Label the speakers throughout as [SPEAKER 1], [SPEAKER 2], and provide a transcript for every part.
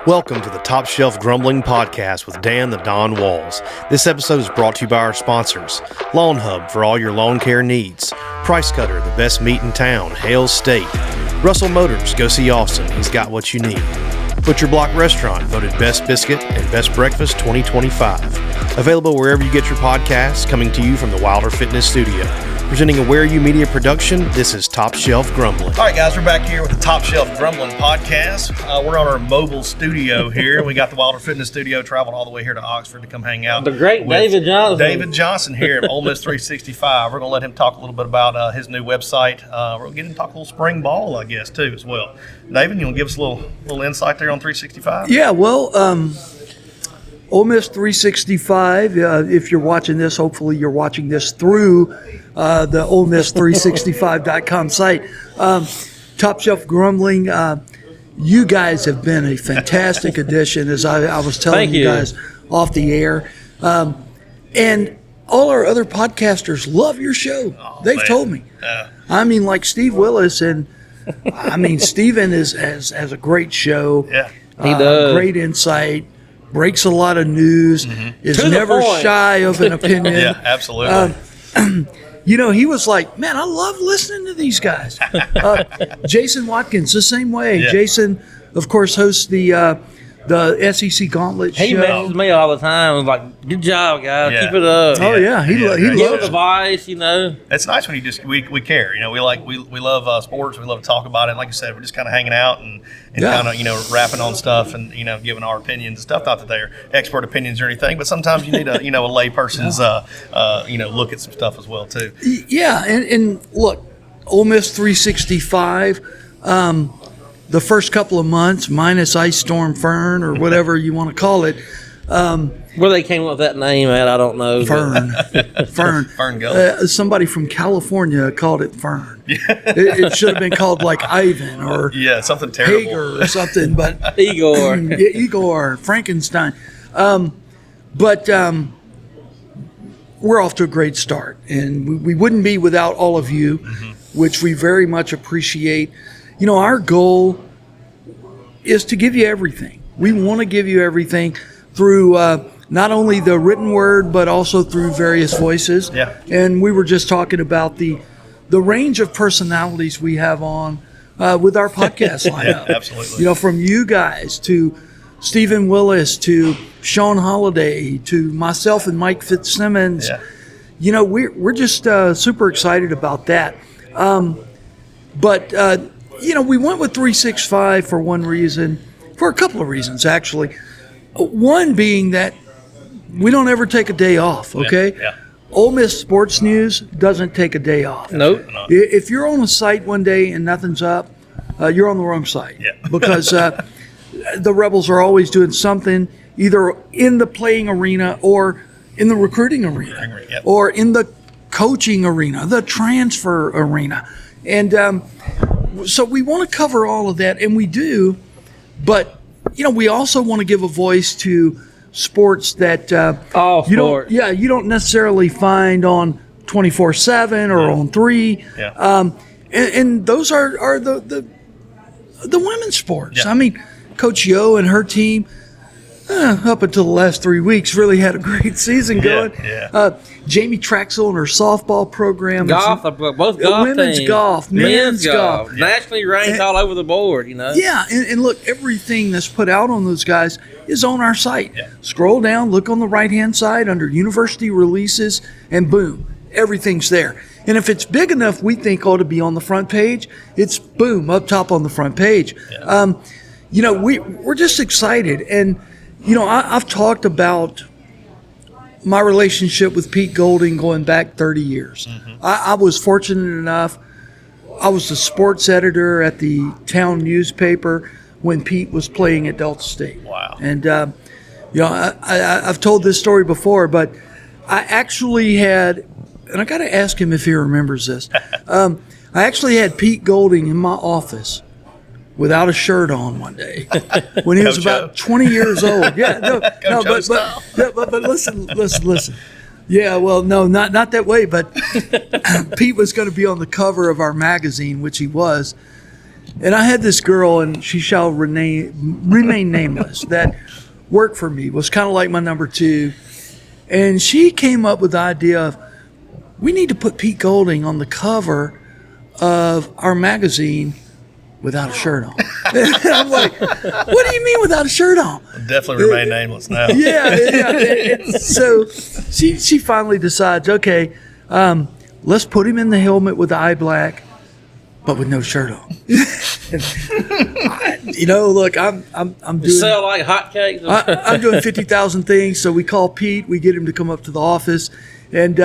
[SPEAKER 1] Welcome to the Top Shelf Grumbling Podcast with Dan the Don Walls. This episode is brought to you by our sponsors. Lawn Hub for all your lawn care needs. Price Cutter, the best meat in town, Hales State. Russell Motors, go see Austin. He's got what you need. Butcher Block Restaurant, voted Best Biscuit and Best Breakfast 2025. Available wherever you get your podcasts, coming to you from the Wilder Fitness Studio. Presenting a Where You Media production, this is Top Shelf Grumbling. All right, guys, we're back here with the Top Shelf Grumbling podcast. We're on our mobile studio here. We got the Wilder Fitness Studio, traveled all the way here to Oxford to come hang out.
[SPEAKER 2] The great David Johnson.
[SPEAKER 1] David Johnson here at Ole Miss 365. We're going to let him talk a little bit about his new website. We're going to get him to talk a little spring ball, I guess, too, as well. David, you want to give us a little insight there on 365?
[SPEAKER 3] Yeah, well, Ole Miss 365, if you're watching this, hopefully you're watching this through the Ole Miss 365.com site. Top Shelf Grumbling, you guys have been a fantastic addition, as I was telling you guys off the air. And all our other podcasters love your show. They've told me. I mean, like Steve Willis, and I mean, Steven has a great show.
[SPEAKER 1] Yeah.
[SPEAKER 2] He does.
[SPEAKER 3] Great insight. Breaks a lot of news, is never shy of an opinion.
[SPEAKER 1] Yeah, absolutely.
[SPEAKER 3] You know, he was like, man, I love listening to these guys. Jason Watkins, the same way.
[SPEAKER 1] Yeah.
[SPEAKER 3] Jason, of course, hosts the SEC Gauntlet
[SPEAKER 2] He
[SPEAKER 3] show.
[SPEAKER 2] messages me all the time. He's like, good job, guys.
[SPEAKER 1] Yeah.
[SPEAKER 2] Keep it up.
[SPEAKER 3] Oh, yeah. He
[SPEAKER 2] Give
[SPEAKER 3] loves
[SPEAKER 2] advice, you know.
[SPEAKER 1] It's nice when you just we care. You know, we love sports. We love to talk about it. And like you said, we're just kind of hanging out and kind of rapping on stuff and giving our opinions and stuff. Not that they're expert opinions or anything, but sometimes you need a lay person's look at some stuff as well too.
[SPEAKER 3] Yeah, and look, Ole Miss 365. The first couple of months, minus Ice Storm Fern or whatever you want to call it.
[SPEAKER 2] Where they came up with that name at, I don't know.
[SPEAKER 3] Fern.
[SPEAKER 1] Fern Gully.
[SPEAKER 3] Somebody from California called it Fern. It should have been called like Ivan or
[SPEAKER 1] something terrible.
[SPEAKER 3] Hager or something, but
[SPEAKER 2] Igor.
[SPEAKER 3] Igor, Frankenstein. But we're off to a great start, and we wouldn't be without all of you, which we very much appreciate. You know, our goal is to give you everything. We want to give you everything through not only the written word, but also through various voices.
[SPEAKER 1] Yeah.
[SPEAKER 3] And we were just talking about the range of personalities we have on with our podcast lineup.
[SPEAKER 1] Yeah, absolutely.
[SPEAKER 3] You know, from you guys to Stephen Willis to Sean Holliday to myself and Mike Fitzsimmons.
[SPEAKER 1] Yeah.
[SPEAKER 3] You know, we're just super excited about that. But we went with 365 for one reason, for a couple of reasons, actually. One being that we don't ever take a day off, okay?
[SPEAKER 1] Yeah.
[SPEAKER 3] Ole Miss Sports News doesn't take a day off.
[SPEAKER 2] Nope.
[SPEAKER 3] If you're on a site one day and nothing's up, you're on the wrong site.
[SPEAKER 1] Yeah.
[SPEAKER 3] Because the Rebels are always doing something, either in the playing arena or in the recruiting arena or in the coaching arena, the transfer arena. And so we want to cover all of that, and we do, but we also want to give a voice to sports that you don't necessarily find on 24/7 or on 3.
[SPEAKER 1] Yeah.
[SPEAKER 3] And those are the women's sports.
[SPEAKER 1] Yeah.
[SPEAKER 3] I mean, Coach Yo and her team, up until the last 3 weeks, really had a great season going.
[SPEAKER 1] Yeah.
[SPEAKER 3] Jamie Traxel and her softball program.
[SPEAKER 2] Golf, both golf
[SPEAKER 3] women's
[SPEAKER 2] teams.
[SPEAKER 3] golf, men's golf.
[SPEAKER 2] Nationally ranked all over the board,
[SPEAKER 3] Yeah, and look, everything that's put out on those guys is on our site.
[SPEAKER 1] Yeah.
[SPEAKER 3] Scroll down, look on the right-hand side under university releases, and boom, everything's there. And if it's big enough we think ought to be on the front page, it's boom, up top on the front page.
[SPEAKER 1] Yeah.
[SPEAKER 3] We're just excited. And, I've talked about my relationship with Pete Golding going back 30 years. I was fortunate enough. I was the sports editor at the town newspaper when Pete was playing at Delta State.
[SPEAKER 1] Wow.
[SPEAKER 3] And, I've told this story before, but I actually had, and I got to ask him if he remembers this. I actually had Pete Golding in my office without a shirt on one day when he was about 20 years old. Yeah, but listen. Yeah, well, no, not that way. But Pete was going to be on the cover of our magazine, which he was. And I had this girl, and she shall remain nameless, that worked for me, was kind of like my number two. And she came up with the idea of, we need to put Pete Golding on the cover of our magazine without a shirt on. And I'm like, what do you mean without a shirt on?
[SPEAKER 4] Definitely remain nameless now.
[SPEAKER 3] Yeah. And so she finally decides, okay, let's put him in the helmet with the eye black, but with no shirt on. Look, I'm doing.
[SPEAKER 2] Sell like hotcakes.
[SPEAKER 3] I'm doing 50,000 things. So we call Pete. We get him to come up to the office, and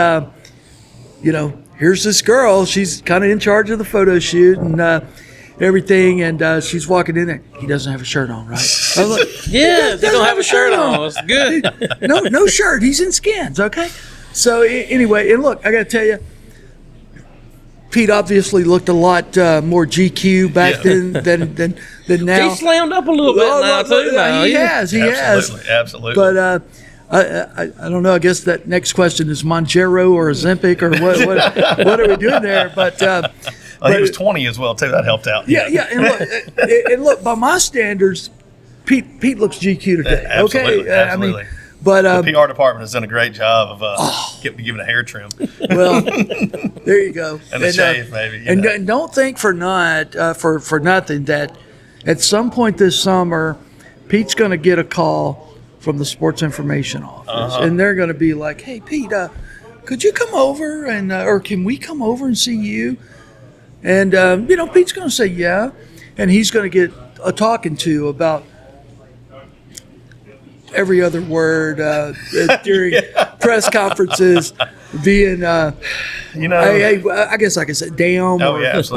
[SPEAKER 3] here's this girl. She's kind of in charge of the photo shoot and everything, and she's walking in there. He doesn't have a shirt on, right? I was like,
[SPEAKER 2] yeah, they don't have a shirt on. It's good.
[SPEAKER 3] No shirt. He's in skins. Okay. So anyway, and look, I got to tell you, Pete obviously looked a lot more GQ back then than now.
[SPEAKER 2] He slammed up a little bit now too.
[SPEAKER 3] He has.
[SPEAKER 4] Absolutely.
[SPEAKER 3] But I don't know. I guess that next question is Monjero or Ozempic or what are we doing there? But
[SPEAKER 4] he was 20 as well too. That helped out.
[SPEAKER 3] Yeah. And look, by my standards, Pete looks GQ today.
[SPEAKER 4] Absolutely,
[SPEAKER 3] Okay,
[SPEAKER 4] absolutely.
[SPEAKER 3] But
[SPEAKER 4] the PR department has done a great job of giving a hair trim.
[SPEAKER 3] Well, there you go.
[SPEAKER 4] And a shave, maybe.
[SPEAKER 3] And don't think for nothing that at some point this summer, Pete's going to get a call from the sports information office, and they're going to be like, "Hey, Pete, could you come over and or can we come over and see you?" And Pete's going to say yeah, and he's going to get a talking to about every other word during press conferences, being I guess I could say damn or shit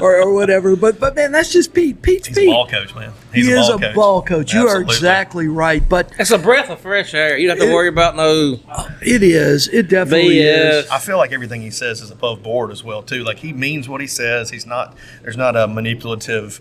[SPEAKER 3] or whatever. But man, that's just Pete. Pete's
[SPEAKER 4] He's
[SPEAKER 3] Pete.
[SPEAKER 4] a ball coach, man.
[SPEAKER 3] He is a ball coach. You are exactly right. But
[SPEAKER 2] it's a breath of fresh air. You don't have to worry about no.
[SPEAKER 3] It is. It definitely is.
[SPEAKER 4] I feel like everything he says is above board as well too. Like he means what he says. He's not. There's not a manipulative.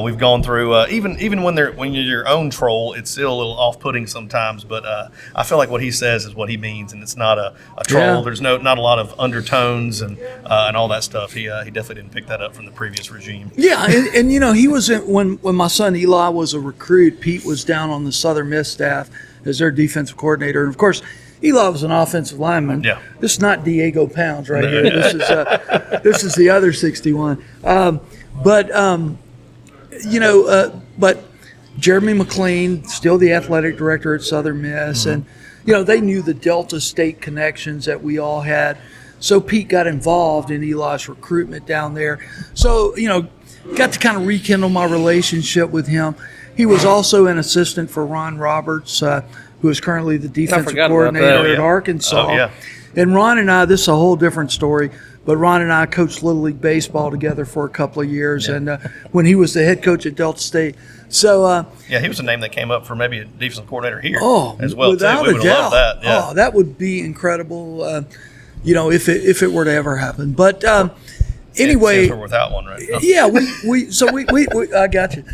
[SPEAKER 4] We've gone through even when you're your own troll, it's still a little off-putting sometimes. But I feel like what he says is what he means, and it's not a troll. Yeah. There's not a lot of undertones and all that stuff. He definitely didn't pick that up from the previous regime.
[SPEAKER 3] Yeah, and he was when my son Eli was a recruit. Pete was down on the Southern Miss staff as their defensive coordinator, and of course, Eli was an offensive lineman.
[SPEAKER 4] Yeah,
[SPEAKER 3] this is not Diego Pounds right here. This is the other 61. But Jeremy McLean, still the athletic director at Southern Miss, and they knew the Delta State connections that we all had. So Pete got involved in Eli's recruitment down there. So, got to kind of rekindle my relationship with him. He was also an assistant for Ron Roberts, who is currently the defensive coordinator at Arkansas.
[SPEAKER 4] Oh, yeah.
[SPEAKER 3] And Ron and I, this is a whole different story, but Ron and I coached Little League Baseball together for a couple of years, and when he was the head coach at Delta State. So
[SPEAKER 4] he was a name that came up for maybe a defensive coordinator here as well,
[SPEAKER 3] without
[SPEAKER 4] too. We would have loved that. Yeah.
[SPEAKER 3] Oh, that would be incredible, if it were to ever happen. But anyway,
[SPEAKER 4] we're without one right now.
[SPEAKER 3] Yeah, we I got you.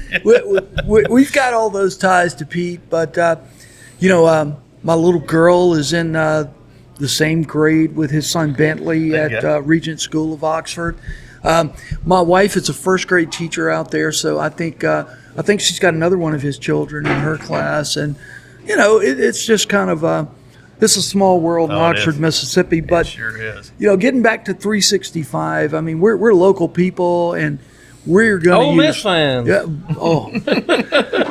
[SPEAKER 3] We've got all those ties to Pete, but my little girl is in the same grade with his son Bentley at Regent School of Oxford. My wife is a first grade teacher out there, so I think she's got another one of his children in her class, and it's just kind of it's a small world in Oxford, Mississippi. But
[SPEAKER 4] it sure is.
[SPEAKER 3] Getting back to 365, I mean, we're local people, and we're going to
[SPEAKER 2] Ole Miss fans.
[SPEAKER 3] Yeah. Oh,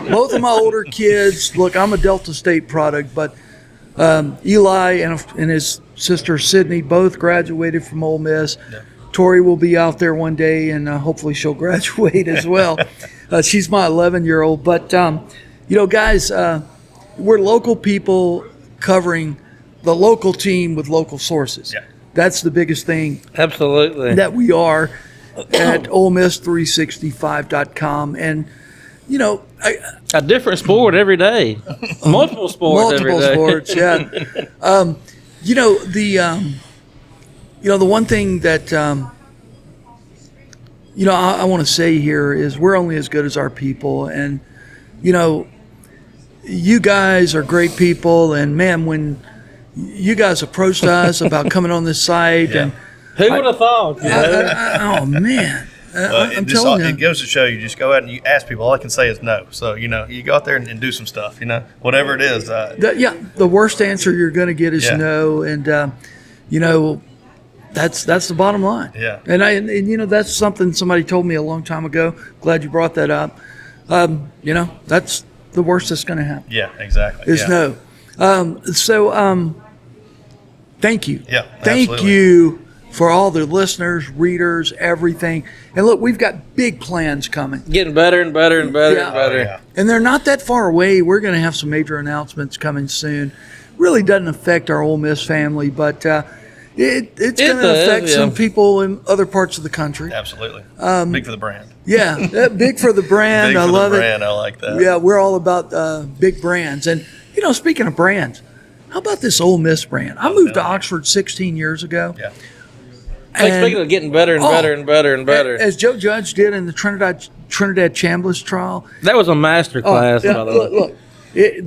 [SPEAKER 3] both of my older kids. Look, I'm a Delta State product, but Eli and his sister Sydney both graduated from Ole Miss. Yeah. Tori will be out there one day, and hopefully she'll graduate as well. She's my 11-year-old. But, guys, we're local people covering the local team with local sources. Yeah. That's the biggest thing.
[SPEAKER 2] Absolutely.
[SPEAKER 3] That we are at OleMiss365.com. And,
[SPEAKER 2] a different sport every day. Multiple sports every day.
[SPEAKER 3] Multiple sports, yeah. The one thing that I want to say here is we're only as good as our people, and you guys are great people, and man, when you guys approached us about coming on this site, and
[SPEAKER 2] Who would have thought?
[SPEAKER 3] Oh man. I'm telling you.
[SPEAKER 4] It goes to show you, just go out and you ask people. All I can say is no. So, you go out there and do some stuff, whatever it is.
[SPEAKER 3] The worst answer you're going to get is no. And, that's the bottom line.
[SPEAKER 4] Yeah.
[SPEAKER 3] And that's something somebody told me a long time ago. Glad you brought that up. That's the worst that's going to happen.
[SPEAKER 4] Yeah, exactly.
[SPEAKER 3] Is no. Thank you.
[SPEAKER 4] Yeah,
[SPEAKER 3] Thank
[SPEAKER 4] absolutely.
[SPEAKER 3] you for all the listeners, readers, everything. And look, we've got big plans coming.
[SPEAKER 2] Getting better and better and better and better.
[SPEAKER 4] Yeah.
[SPEAKER 3] And they're not that far away. We're going to have some major announcements coming soon. Really doesn't affect our Ole Miss family, but it's going to affect some people in other parts of the country.
[SPEAKER 4] Absolutely. Big for the brand.
[SPEAKER 3] Yeah, big for the brand.
[SPEAKER 4] Big
[SPEAKER 3] I
[SPEAKER 4] for
[SPEAKER 3] love
[SPEAKER 4] the brand.
[SPEAKER 3] it.
[SPEAKER 4] I like that.
[SPEAKER 3] Yeah, we're all about big brands. And, speaking of brands, how about this Ole Miss brand? I moved to Oxford 16 years ago.
[SPEAKER 4] Yeah.
[SPEAKER 2] Hey, speaking of getting better and better and better and better.
[SPEAKER 3] As Joe Judge did in the Trinidad Chambliss trial.
[SPEAKER 2] That was a master class, by the way.
[SPEAKER 3] Look,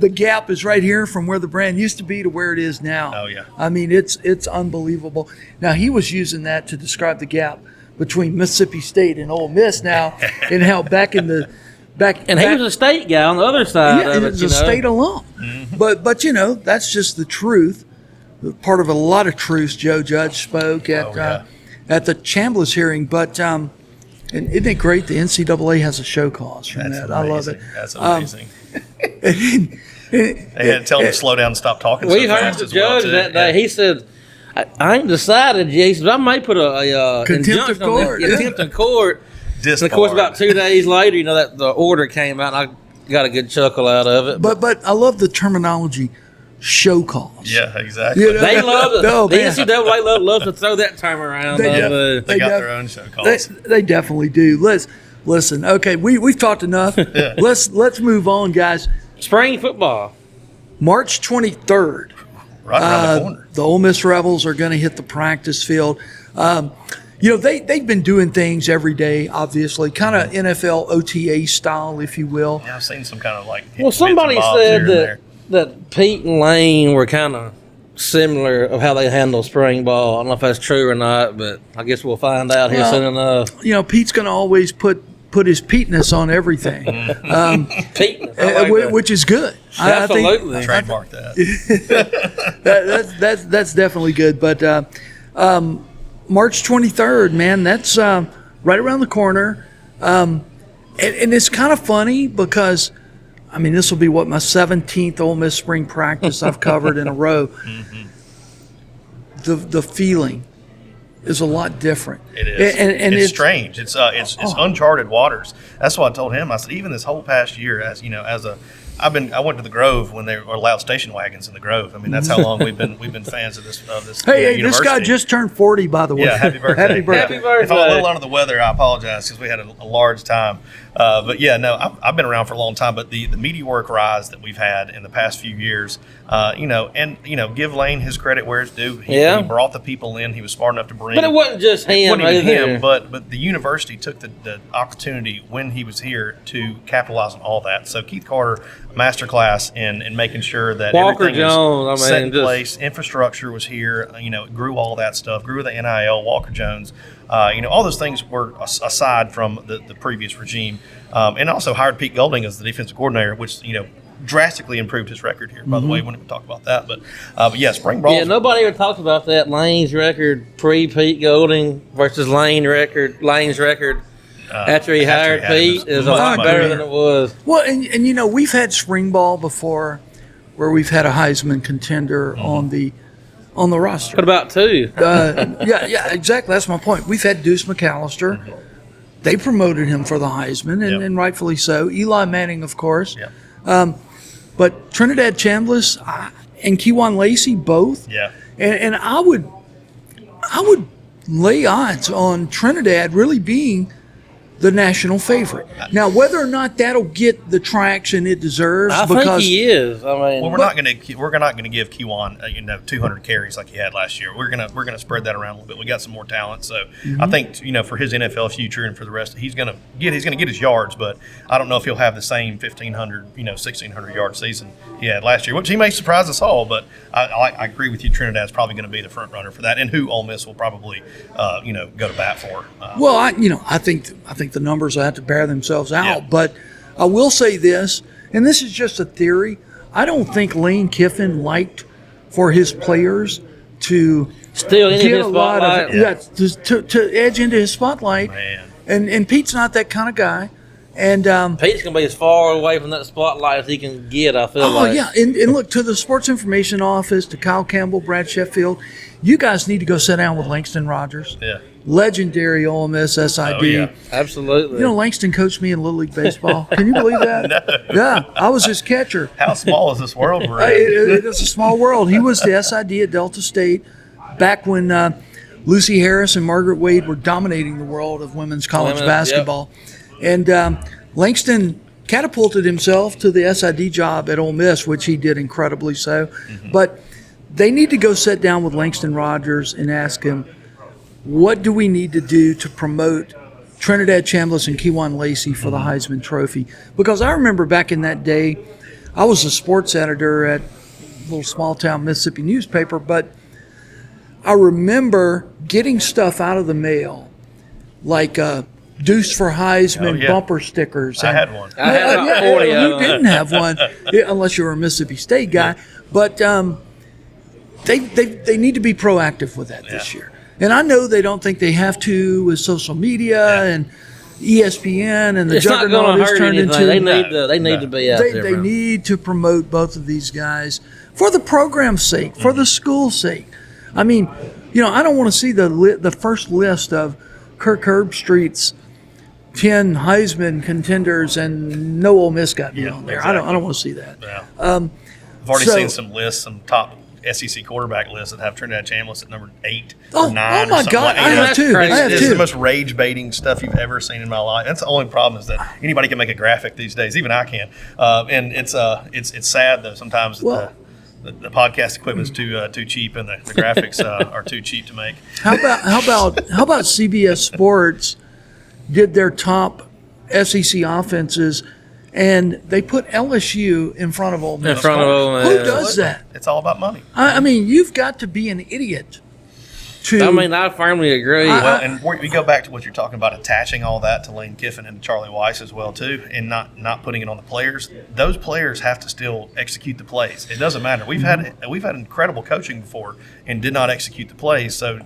[SPEAKER 3] the gap is right here from where the brand used to be to where it is now.
[SPEAKER 4] Oh, yeah.
[SPEAKER 3] I mean, it's unbelievable. Now, he was using that to describe the gap between Mississippi State and Ole Miss now and how back in the –
[SPEAKER 2] And he was a state guy on the other side of it.
[SPEAKER 3] He was a state alum. Mm-hmm. But that's just the truth. Part of a lot of truths Joe Judge spoke at the Chambliss hearing. But and isn't it great the NCAA has a show cause from
[SPEAKER 4] That's
[SPEAKER 3] that?
[SPEAKER 4] amazing.
[SPEAKER 3] I love it.
[SPEAKER 4] That's amazing.
[SPEAKER 3] They
[SPEAKER 4] had to tell him to slow down and stop talking
[SPEAKER 2] We
[SPEAKER 4] so
[SPEAKER 2] heard
[SPEAKER 4] fast
[SPEAKER 2] the
[SPEAKER 4] as well,
[SPEAKER 2] judge
[SPEAKER 4] too.
[SPEAKER 2] that day. He said, I ain't decided yet. He said, I may put a
[SPEAKER 3] Contempt of
[SPEAKER 2] injunction on
[SPEAKER 3] court.
[SPEAKER 2] this, contempt of court.
[SPEAKER 4] Disbarred.
[SPEAKER 2] And of course, about 2 days later, that the order came out, and I got a good chuckle out of it.
[SPEAKER 3] But I love the terminology show cause.
[SPEAKER 4] Yeah, exactly.
[SPEAKER 2] They love it.
[SPEAKER 3] No,
[SPEAKER 2] the
[SPEAKER 3] man.
[SPEAKER 2] NCAA loves to throw that term around.
[SPEAKER 4] They got their own show calls.
[SPEAKER 3] They definitely do. Listen. Okay, we've talked enough. Let's move on, guys.
[SPEAKER 2] Spring football.
[SPEAKER 3] March 23rd.
[SPEAKER 4] Right around the corner.
[SPEAKER 3] The Ole Miss Rebels are going to hit the practice field. They've been doing things every day, obviously, kind of NFL OTA style, if you will.
[SPEAKER 4] Yeah, I've seen some kind of
[SPEAKER 2] Well, somebody said that Pete and Lane were kind of similar of how they handle spring ball. I don't know if that's true or not, but I guess we'll find out here soon enough.
[SPEAKER 3] Pete's going to always put his Peteness on everything,
[SPEAKER 2] Peteness, I like that.
[SPEAKER 3] which is good.
[SPEAKER 2] Absolutely.
[SPEAKER 3] I think,
[SPEAKER 4] Trademark that.
[SPEAKER 3] that's definitely good. But March 23rd, man, that's right around the corner. And it's kind of funny because, this will be my 17th Ole Miss spring practice I've covered in a row. Mm-hmm. The feeling is a lot different.
[SPEAKER 4] It is.
[SPEAKER 3] And
[SPEAKER 4] it's strange. It's uncharted waters. That's what I told him. I said, even this whole past year, I went to the Grove when they were allowed station wagons in the Grove. That's how long we've been fans of this.
[SPEAKER 3] Hey,
[SPEAKER 4] university.
[SPEAKER 3] this guy just turned 40, by the way.
[SPEAKER 4] Yeah, happy birthday.
[SPEAKER 3] Happy birthday.
[SPEAKER 2] Happy birthday.
[SPEAKER 4] If I'm a little under the weather, I apologize because we had a large time. But yeah, no, I've been around for a long time. But the meteoric rise that we've had in the past few years, give Lane his credit where it's due. He brought the people in. He was smart enough to bring.
[SPEAKER 2] But it wasn't just him.
[SPEAKER 4] It wasn't even
[SPEAKER 2] either.
[SPEAKER 4] him, but the university took the opportunity when he was here to capitalize on all that. So Keith Carter, masterclass in making sure that
[SPEAKER 2] Walker
[SPEAKER 4] everything
[SPEAKER 2] Jones,
[SPEAKER 4] was set in place. Infrastructure was here. Grew all that stuff. Grew the NIL. Walker Jones. All those things were aside from the previous regime, and also hired Pete Golding as the defensive coordinator, which drastically improved his record here. By the way, we didn't talk about that, but yeah, spring ball.
[SPEAKER 2] Yeah, nobody ever talks about that Lane's record pre-Pete Golding versus Lane's record after he hired Pete is a lot better than it was.
[SPEAKER 3] Well, and we've had spring ball before, where we've had a Heisman contender on the roster.
[SPEAKER 2] What about two?
[SPEAKER 3] Yeah, exactly. That's my point. We've had Deuce McAllister. Mm-hmm. They promoted him for the Heisman, and rightfully so. Eli Manning, of course.
[SPEAKER 4] Yep.
[SPEAKER 3] But Trinidad Chambliss and Kewan Lacey both.
[SPEAKER 4] Yeah.
[SPEAKER 3] And I would lay odds on Trinidad really being the national favorite. Now, whether or not that'll get the traction it deserves,
[SPEAKER 2] I think he is. I mean,
[SPEAKER 4] well, we're not going to give Kewan 200 carries like he had last year. We're gonna spread that around a little bit. We got some more talent, so I think for his NFL future and for the rest, he's gonna get his yards, but I don't know if he'll have the same 1,500 1,600 yard season he had last year, which he may surprise us all. But I agree with you. Trinidad's probably going to be the front runner for that, and who Ole Miss will probably go to bat for.
[SPEAKER 3] Well, I think the numbers will have to bear themselves out.
[SPEAKER 4] Yeah.
[SPEAKER 3] But I will say this, and this is just a theory. I don't think Lane Kiffin liked for his players to
[SPEAKER 2] still in
[SPEAKER 3] get
[SPEAKER 2] his
[SPEAKER 3] a lot
[SPEAKER 2] spotlight.
[SPEAKER 3] of to edge into his spotlight.
[SPEAKER 4] Man.
[SPEAKER 3] And Pete's not that kind of guy. And
[SPEAKER 2] Pete's going to be as far away from that spotlight as he can get, I feel like.
[SPEAKER 3] Oh, yeah. And look, to the Sports Information Office, to Kyle Campbell, Brad Sheffield, you guys need to go sit down with Langston Rogers.
[SPEAKER 4] Yeah.
[SPEAKER 3] Legendary Ole Miss SID.
[SPEAKER 4] Oh, yeah.
[SPEAKER 2] Absolutely.
[SPEAKER 3] Langston coached me in Little League Baseball. Can you believe that?
[SPEAKER 4] No.
[SPEAKER 3] Yeah, I was his catcher.
[SPEAKER 4] How small is this world we're in?
[SPEAKER 3] It is a small world. He was the SID at Delta State back when Lucy Harris and Margaret Wade were dominating the world of women's college basketball. Yep. And Langston catapulted himself to the SID job at Ole Miss, which he did incredibly so. Mm-hmm. But they need to go sit down with Langston Rogers and ask him, what do we need to do to promote Trinidad Chambliss and Kewan Lacey for the Heisman Trophy? Because I remember back in that day, I was a sports editor at a little small-town Mississippi newspaper, but I remember getting stuff out of the mail, like Deuce for Heisman bumper stickers.
[SPEAKER 4] I had one.
[SPEAKER 2] I had about 40 of them.
[SPEAKER 3] You didn't have one, unless you were a Mississippi State guy. But they need to be proactive with that this year. And I know they don't think they have to with social media and ESPN and the juggernaut is turned into.
[SPEAKER 2] They need to be out there.
[SPEAKER 3] They need to promote both of these guys for the program's sake, for the school's sake. I mean, I don't want to see the first list of Kirk Herbstreit's 10 Heisman contenders and no Ole Miss got me on there. Exactly. I don't want to see that.
[SPEAKER 4] Yeah. I've already seen some lists, some top SEC quarterback lists that have Trinidad Chambliss at number 8 or 9.
[SPEAKER 3] Oh my God!
[SPEAKER 4] Like
[SPEAKER 3] I have two.
[SPEAKER 4] It's the most rage-baiting stuff you've ever seen in my life. That's the only problem is that anybody can make a graphic these days. Even I can. And it's sad though sometimes that the podcast equipment is too cheap and the graphics are too cheap to make.
[SPEAKER 3] How about CBS Sports did their top SEC offenses? And they put LSU in front of Ole Miss.
[SPEAKER 2] In front of Ole Miss.
[SPEAKER 3] Who does that?
[SPEAKER 4] It's all about money.
[SPEAKER 3] I mean, you've got to be an idiot
[SPEAKER 2] I firmly agree.
[SPEAKER 4] And we go back to what you're talking about, attaching all that to Lane Kiffin and Charlie Weiss as well too, and not putting it on the players. Those players have to still execute the plays. It doesn't matter. We've had incredible coaching before and did not execute the plays. So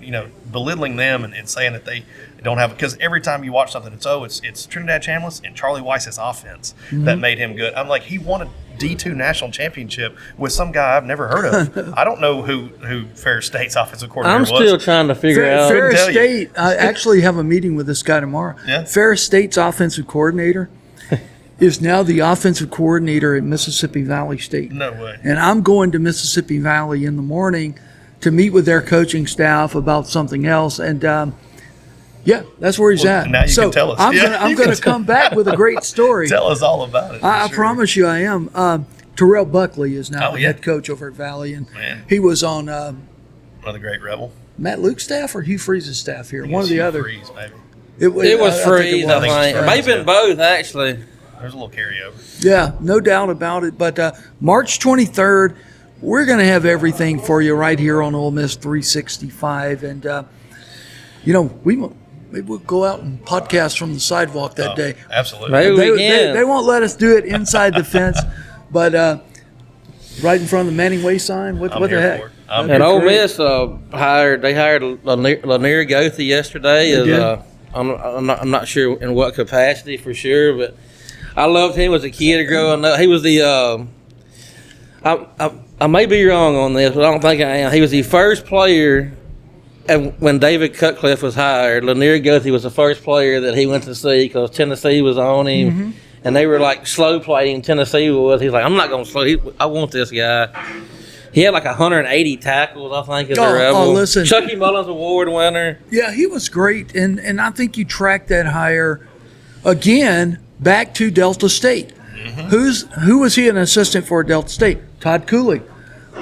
[SPEAKER 4] belittling them and saying that they don't have it, because every time you watch something, it's Trinidad Chambliss and Charlie Weiss's offense that made him good. I'm like, he won a D2 national championship with some guy I've never heard of. I don't know who Ferris State's offensive coordinator was.
[SPEAKER 2] I'm still trying to figure out.
[SPEAKER 3] Ferris State, I actually have a meeting with this guy tomorrow.
[SPEAKER 4] Yeah.
[SPEAKER 3] Ferris State's offensive coordinator is now the offensive coordinator at Mississippi Valley State.
[SPEAKER 4] No way.
[SPEAKER 3] And I'm going to Mississippi Valley in the morning to meet with their coaching staff about something else. And that's where he's at.
[SPEAKER 4] Now you can tell us.
[SPEAKER 3] I'm going to come back with a great story.
[SPEAKER 4] Tell us all about it.
[SPEAKER 3] I promise you I am. Terrell Buckley is now the head coach over at Valley. And he was on
[SPEAKER 4] another great Rebel.
[SPEAKER 3] Matt Luke's staff or Hugh Freeze's staff here? One or the other.
[SPEAKER 4] Freeze, maybe.
[SPEAKER 2] It was Freeze, I think. It may have been both, actually.
[SPEAKER 4] There's a little carryover.
[SPEAKER 3] Yeah, no doubt about it. But March 23rd, we're going to have everything for you right here on Ole Miss 365. And, maybe we'll go out and podcast from the sidewalk that day.
[SPEAKER 4] Absolutely.
[SPEAKER 2] Maybe we can.
[SPEAKER 3] They won't let us do it inside the fence, but right in front of the Manning Way sign. What the heck?
[SPEAKER 2] And Ole Miss hired Lanier Goethe yesterday. I'm not sure in what capacity for sure, but I loved him as a kid growing up. He was the I may be wrong on this, but I don't think I am. He was the first player. And when David Cutcliffe was hired, Lanier Goethe was the first player that he went to see because Tennessee was on him. Mm-hmm. And they were like slow playing. Tennessee was. He's like, I'm not going to slow. I want this guy. He had like 180 tackles, I think, as a Rebel.
[SPEAKER 3] Listen.
[SPEAKER 2] Chucky Mullins Award winner.
[SPEAKER 3] Yeah, he was great. And I think you track that hire again, back to Delta State. Who was he an assistant for at Delta State? Todd Cooley.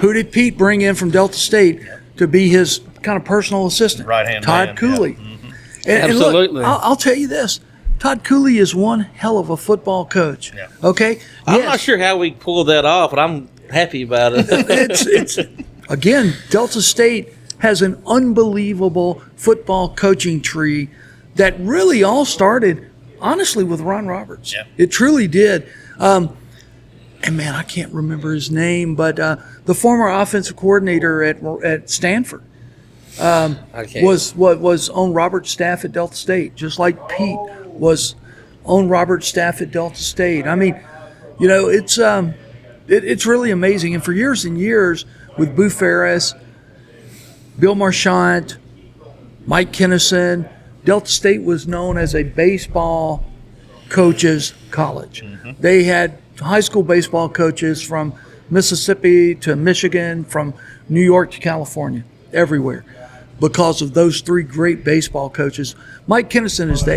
[SPEAKER 3] Who did Pete bring in from Delta State to be his kind of personal assistant?
[SPEAKER 4] Right-hand
[SPEAKER 3] Todd
[SPEAKER 4] man,
[SPEAKER 3] Cooley.
[SPEAKER 4] yeah.
[SPEAKER 3] And look,
[SPEAKER 2] Absolutely.
[SPEAKER 3] I'll tell you this. Todd Cooley is one hell of a football coach.
[SPEAKER 4] Yeah.
[SPEAKER 3] Okay?
[SPEAKER 2] I'm
[SPEAKER 3] Yes.
[SPEAKER 2] not sure how we pulled that off, but I'm happy about it.
[SPEAKER 3] it's again, Delta State has an unbelievable football coaching tree that really all started, honestly, with Ron Roberts.
[SPEAKER 4] Yeah.
[SPEAKER 3] It truly did. And man, I can't remember his name, but the former offensive coordinator at Stanford
[SPEAKER 2] I can't.
[SPEAKER 3] was on Robert's staff at Delta State, just like Pete was on Robert's staff at Delta State. I mean, you know, it's really amazing. And for years and years, with Boo Ferris, Bill Marchant, Mike Kennison, Delta State was known as a baseball coaches college. They had high school baseball coaches from Mississippi to Michigan, from New York to California, everywhere, because of those three great baseball coaches. Mike Kennison is the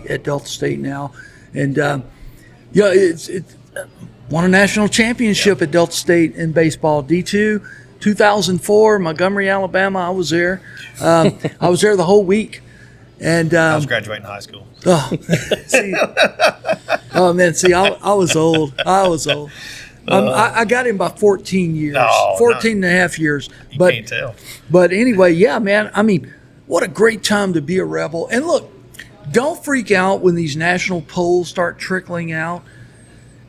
[SPEAKER 3] AD at Delta State now, and it's won a national championship at Delta State in baseball, D2, 2004, Montgomery, Alabama. I was there. I was there the whole week. And
[SPEAKER 4] I was graduating high school.
[SPEAKER 3] see, I was old. I got him by 14 years,
[SPEAKER 4] No,
[SPEAKER 3] 14 and a half years.
[SPEAKER 4] You
[SPEAKER 3] But
[SPEAKER 4] can't tell.
[SPEAKER 3] But anyway, yeah, man. I mean, what a great time to be a Rebel. And look, don't freak out when these national polls start trickling out.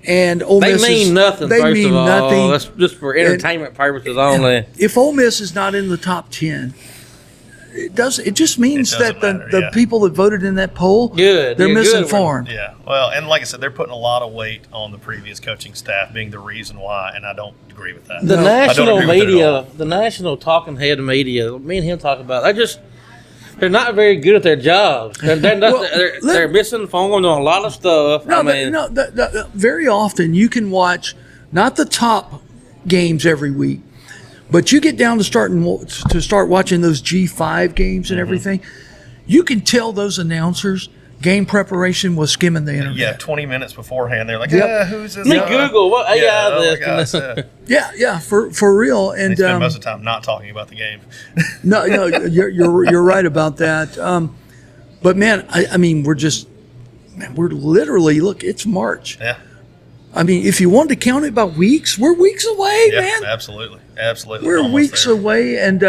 [SPEAKER 3] And Ole
[SPEAKER 2] They
[SPEAKER 3] Miss
[SPEAKER 2] mean nothing,
[SPEAKER 3] They
[SPEAKER 2] first
[SPEAKER 3] mean
[SPEAKER 2] of all.
[SPEAKER 3] nothing.
[SPEAKER 2] That's just for entertainment purposes only.
[SPEAKER 3] If Ole Miss is not in the top 10, it just means
[SPEAKER 4] It
[SPEAKER 3] that
[SPEAKER 4] doesn't matter,
[SPEAKER 3] the
[SPEAKER 4] yeah.
[SPEAKER 3] people that voted in that poll,
[SPEAKER 2] Good.
[SPEAKER 3] they're
[SPEAKER 2] You're good.
[SPEAKER 3] misinformed.
[SPEAKER 4] Yeah, well, and like I said, they're putting a lot of weight on the previous coaching staff being the reason why, and I don't agree with that.
[SPEAKER 2] The
[SPEAKER 3] No,
[SPEAKER 4] I don't
[SPEAKER 2] national
[SPEAKER 4] agree with it at
[SPEAKER 2] media,
[SPEAKER 4] all.
[SPEAKER 2] the national talking head media, me and him talk about, they're not very good at their jobs. They're misinformed on a lot of stuff.
[SPEAKER 3] No,
[SPEAKER 2] I mean,
[SPEAKER 3] very often you can watch not the top games every week, but you get down to start watching those G5 games and everything. You can tell those announcers game preparation was skimming the internet.
[SPEAKER 4] Yeah, 20 minutes beforehand, they're like,
[SPEAKER 3] Yep.
[SPEAKER 4] yeah, who's this?
[SPEAKER 2] let me Google what AI
[SPEAKER 4] oh
[SPEAKER 2] this.
[SPEAKER 4] my gosh, yeah.
[SPEAKER 3] Yeah, for real.
[SPEAKER 4] They
[SPEAKER 3] And
[SPEAKER 4] spend most of the time not talking about the game.
[SPEAKER 3] no, you're right about that. But man, I mean, we're literally, look, it's March.
[SPEAKER 4] Yeah,
[SPEAKER 3] I mean, if you wanted to count it by weeks, we're weeks away,
[SPEAKER 4] yeah,
[SPEAKER 3] man.
[SPEAKER 4] absolutely.
[SPEAKER 3] We're
[SPEAKER 4] Almost
[SPEAKER 3] weeks
[SPEAKER 4] there.
[SPEAKER 3] away, and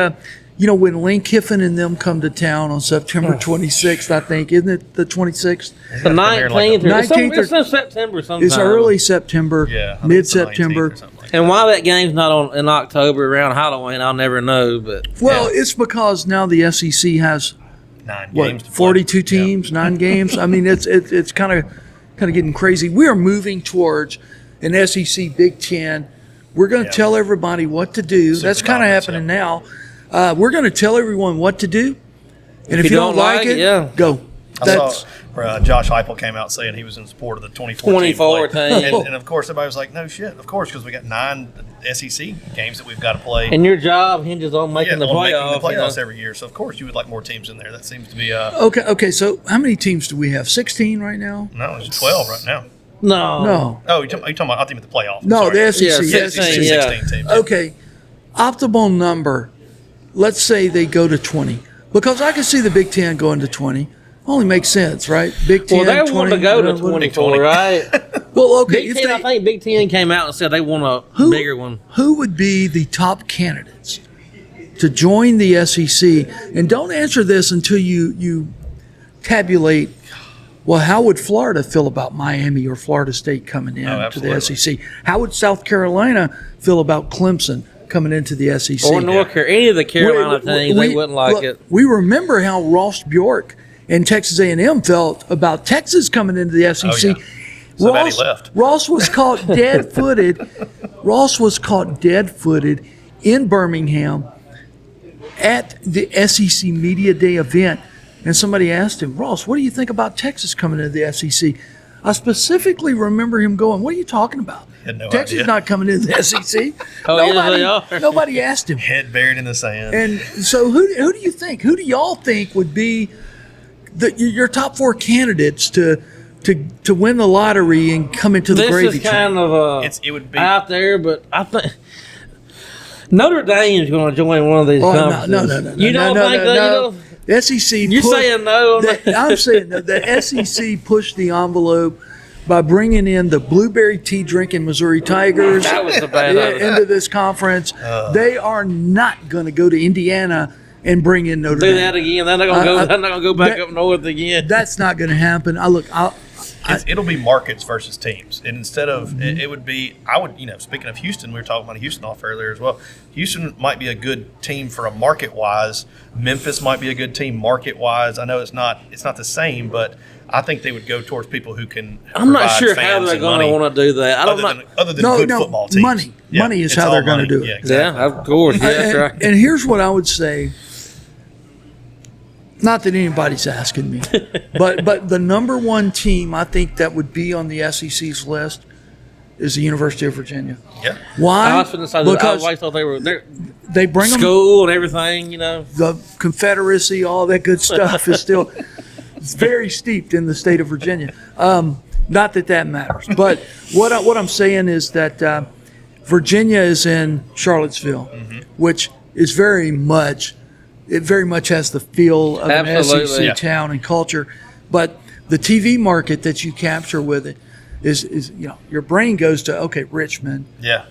[SPEAKER 3] when Lane Kiffin and them come to town on September 26th, I think, isn't it the 26th?
[SPEAKER 2] The 19th, or
[SPEAKER 3] 19th
[SPEAKER 2] it's in September sometime.
[SPEAKER 3] It's early September,
[SPEAKER 4] Yeah, I think
[SPEAKER 3] mid
[SPEAKER 4] it's the 19th
[SPEAKER 3] September.
[SPEAKER 4] or something like that.
[SPEAKER 2] And why that game's not in October around Halloween, I'll never know. But
[SPEAKER 3] Well, it's because now the SEC has
[SPEAKER 4] 9 games to play.
[SPEAKER 3] 42
[SPEAKER 4] Yeah.
[SPEAKER 3] teams, 9 games. I mean, it's kind of getting crazy. We are moving towards an SEC Big Ten. We're going to
[SPEAKER 4] Yeah.
[SPEAKER 3] tell everybody what to do. That's kind of
[SPEAKER 4] dominance,
[SPEAKER 3] happening now. We're going to tell everyone what to do, and if you don't like it,
[SPEAKER 2] yeah.
[SPEAKER 3] go.
[SPEAKER 4] I saw where Josh Heupel came out saying he was in support of the 2014
[SPEAKER 2] 24
[SPEAKER 4] play.
[SPEAKER 2] team.
[SPEAKER 4] And of course, everybody was like, no shit, of course, because we got 9 SEC games that we've got to play.
[SPEAKER 2] and your job hinges on making the
[SPEAKER 4] on
[SPEAKER 2] playoffs.
[SPEAKER 4] making the playoffs
[SPEAKER 2] you know.
[SPEAKER 4] every year. So, of course, you would like more teams in there. That seems to be,
[SPEAKER 3] Okay. So how many teams do we have? 16 right now?
[SPEAKER 4] no, it's 12 right now.
[SPEAKER 3] No.
[SPEAKER 4] Oh, you're talking about, I think, the playoff.
[SPEAKER 3] No,
[SPEAKER 4] Sorry.
[SPEAKER 3] the SEC.
[SPEAKER 2] Yeah,
[SPEAKER 3] SEC.
[SPEAKER 2] 16, yeah.
[SPEAKER 4] 16 teams.
[SPEAKER 3] Okay, optimal number. Let's say they go to 20, because I can see the Big Ten going to 20. Only makes sense, right? Big Ten.
[SPEAKER 2] Well, they
[SPEAKER 3] 20,
[SPEAKER 2] want to go to
[SPEAKER 3] what-
[SPEAKER 2] 24, right?
[SPEAKER 3] Well, okay.
[SPEAKER 2] Big
[SPEAKER 3] If
[SPEAKER 2] Ten, I
[SPEAKER 3] they,
[SPEAKER 2] think Big Ten came out and said they want a
[SPEAKER 3] Who-
[SPEAKER 2] bigger one.
[SPEAKER 3] who would be the top candidates to join the SEC? And don't answer this until you tabulate. Well, how would Florida feel about Miami or Florida State coming in to the
[SPEAKER 4] absolutely.
[SPEAKER 3] SEC? How would South Carolina feel about Clemson coming into the SEC?
[SPEAKER 2] Or North Carolina, any of the Carolina teams, they wouldn't like
[SPEAKER 3] look,
[SPEAKER 2] it.
[SPEAKER 3] We remember how Ross Bjork and Texas A&M felt about Texas coming into the SEC.
[SPEAKER 4] Oh, yeah. So bad he left.
[SPEAKER 3] Ross was caught dead-footed. Ross was caught dead-footed in Birmingham at the SEC Media Day event, and somebody asked him, Ross, what do you think about Texas coming into the SEC? I specifically remember him going, what are you talking about?
[SPEAKER 4] Had no
[SPEAKER 3] Texas
[SPEAKER 4] idea.
[SPEAKER 3] is not coming into the SEC.
[SPEAKER 2] Oh, yeah, they are.
[SPEAKER 3] Nobody asked him.
[SPEAKER 4] Head buried in the sand.
[SPEAKER 3] And so who do you think? Who do y'all think would be your top 4 candidates to to win the lottery and come into the gravy
[SPEAKER 2] This is kind
[SPEAKER 3] train.
[SPEAKER 2] of
[SPEAKER 4] it would be
[SPEAKER 2] out there, but I think Notre Dame is going to join one of these conferences.
[SPEAKER 3] No.
[SPEAKER 2] You don't think that?
[SPEAKER 3] No. The SEC.
[SPEAKER 2] You're saying no?
[SPEAKER 3] I'm saying no. The SEC pushed the envelope by bringing in the blueberry tea drinking Missouri Tigers
[SPEAKER 2] That was a bad idea.
[SPEAKER 3] into this conference. They are not going to go to Indiana and bring in Notre
[SPEAKER 2] Do
[SPEAKER 3] Dame.
[SPEAKER 2] that again. They're not going to go. They're not going to go back up north again.
[SPEAKER 3] That's not going to happen.
[SPEAKER 4] it'll be markets versus teams, and instead of it would be speaking of Houston, we were talking about Houston off earlier as well. Houston might be a good team for a market wise. Memphis might be a good team market wise. I know it's not the same, but I think they would go towards people who can.
[SPEAKER 2] I'm not
[SPEAKER 4] provide
[SPEAKER 2] sure how
[SPEAKER 4] fans
[SPEAKER 2] they're
[SPEAKER 4] and
[SPEAKER 2] going
[SPEAKER 4] money
[SPEAKER 2] to want to do that. I don't know.
[SPEAKER 4] other than good football teams.
[SPEAKER 3] Money is
[SPEAKER 4] it's
[SPEAKER 3] how
[SPEAKER 4] all
[SPEAKER 3] they're going to
[SPEAKER 4] money.
[SPEAKER 3] do it.
[SPEAKER 4] Yeah, exactly.
[SPEAKER 2] Yeah, of course. Yeah, that's
[SPEAKER 3] and,
[SPEAKER 2] right.
[SPEAKER 3] and here's what I would say. Not that anybody's asking me, but the number one team I think that would be on the SEC's list is the University of Virginia.
[SPEAKER 4] Yeah.
[SPEAKER 3] Why?
[SPEAKER 2] I was going to say that. I
[SPEAKER 3] Because
[SPEAKER 2] always thought they were there.
[SPEAKER 3] they bring them
[SPEAKER 2] School and everything, you know.
[SPEAKER 3] the Confederacy, all that good stuff is still it's very steeped in the state of Virginia. Not that matters, but what I'm saying is that Virginia is in Charlottesville, which is very much has the feel of
[SPEAKER 2] Absolutely.
[SPEAKER 3] an SEC
[SPEAKER 4] Yeah.
[SPEAKER 3] town and culture, but the TV market that you capture with it is your brain goes to Richmond.
[SPEAKER 4] Yeah.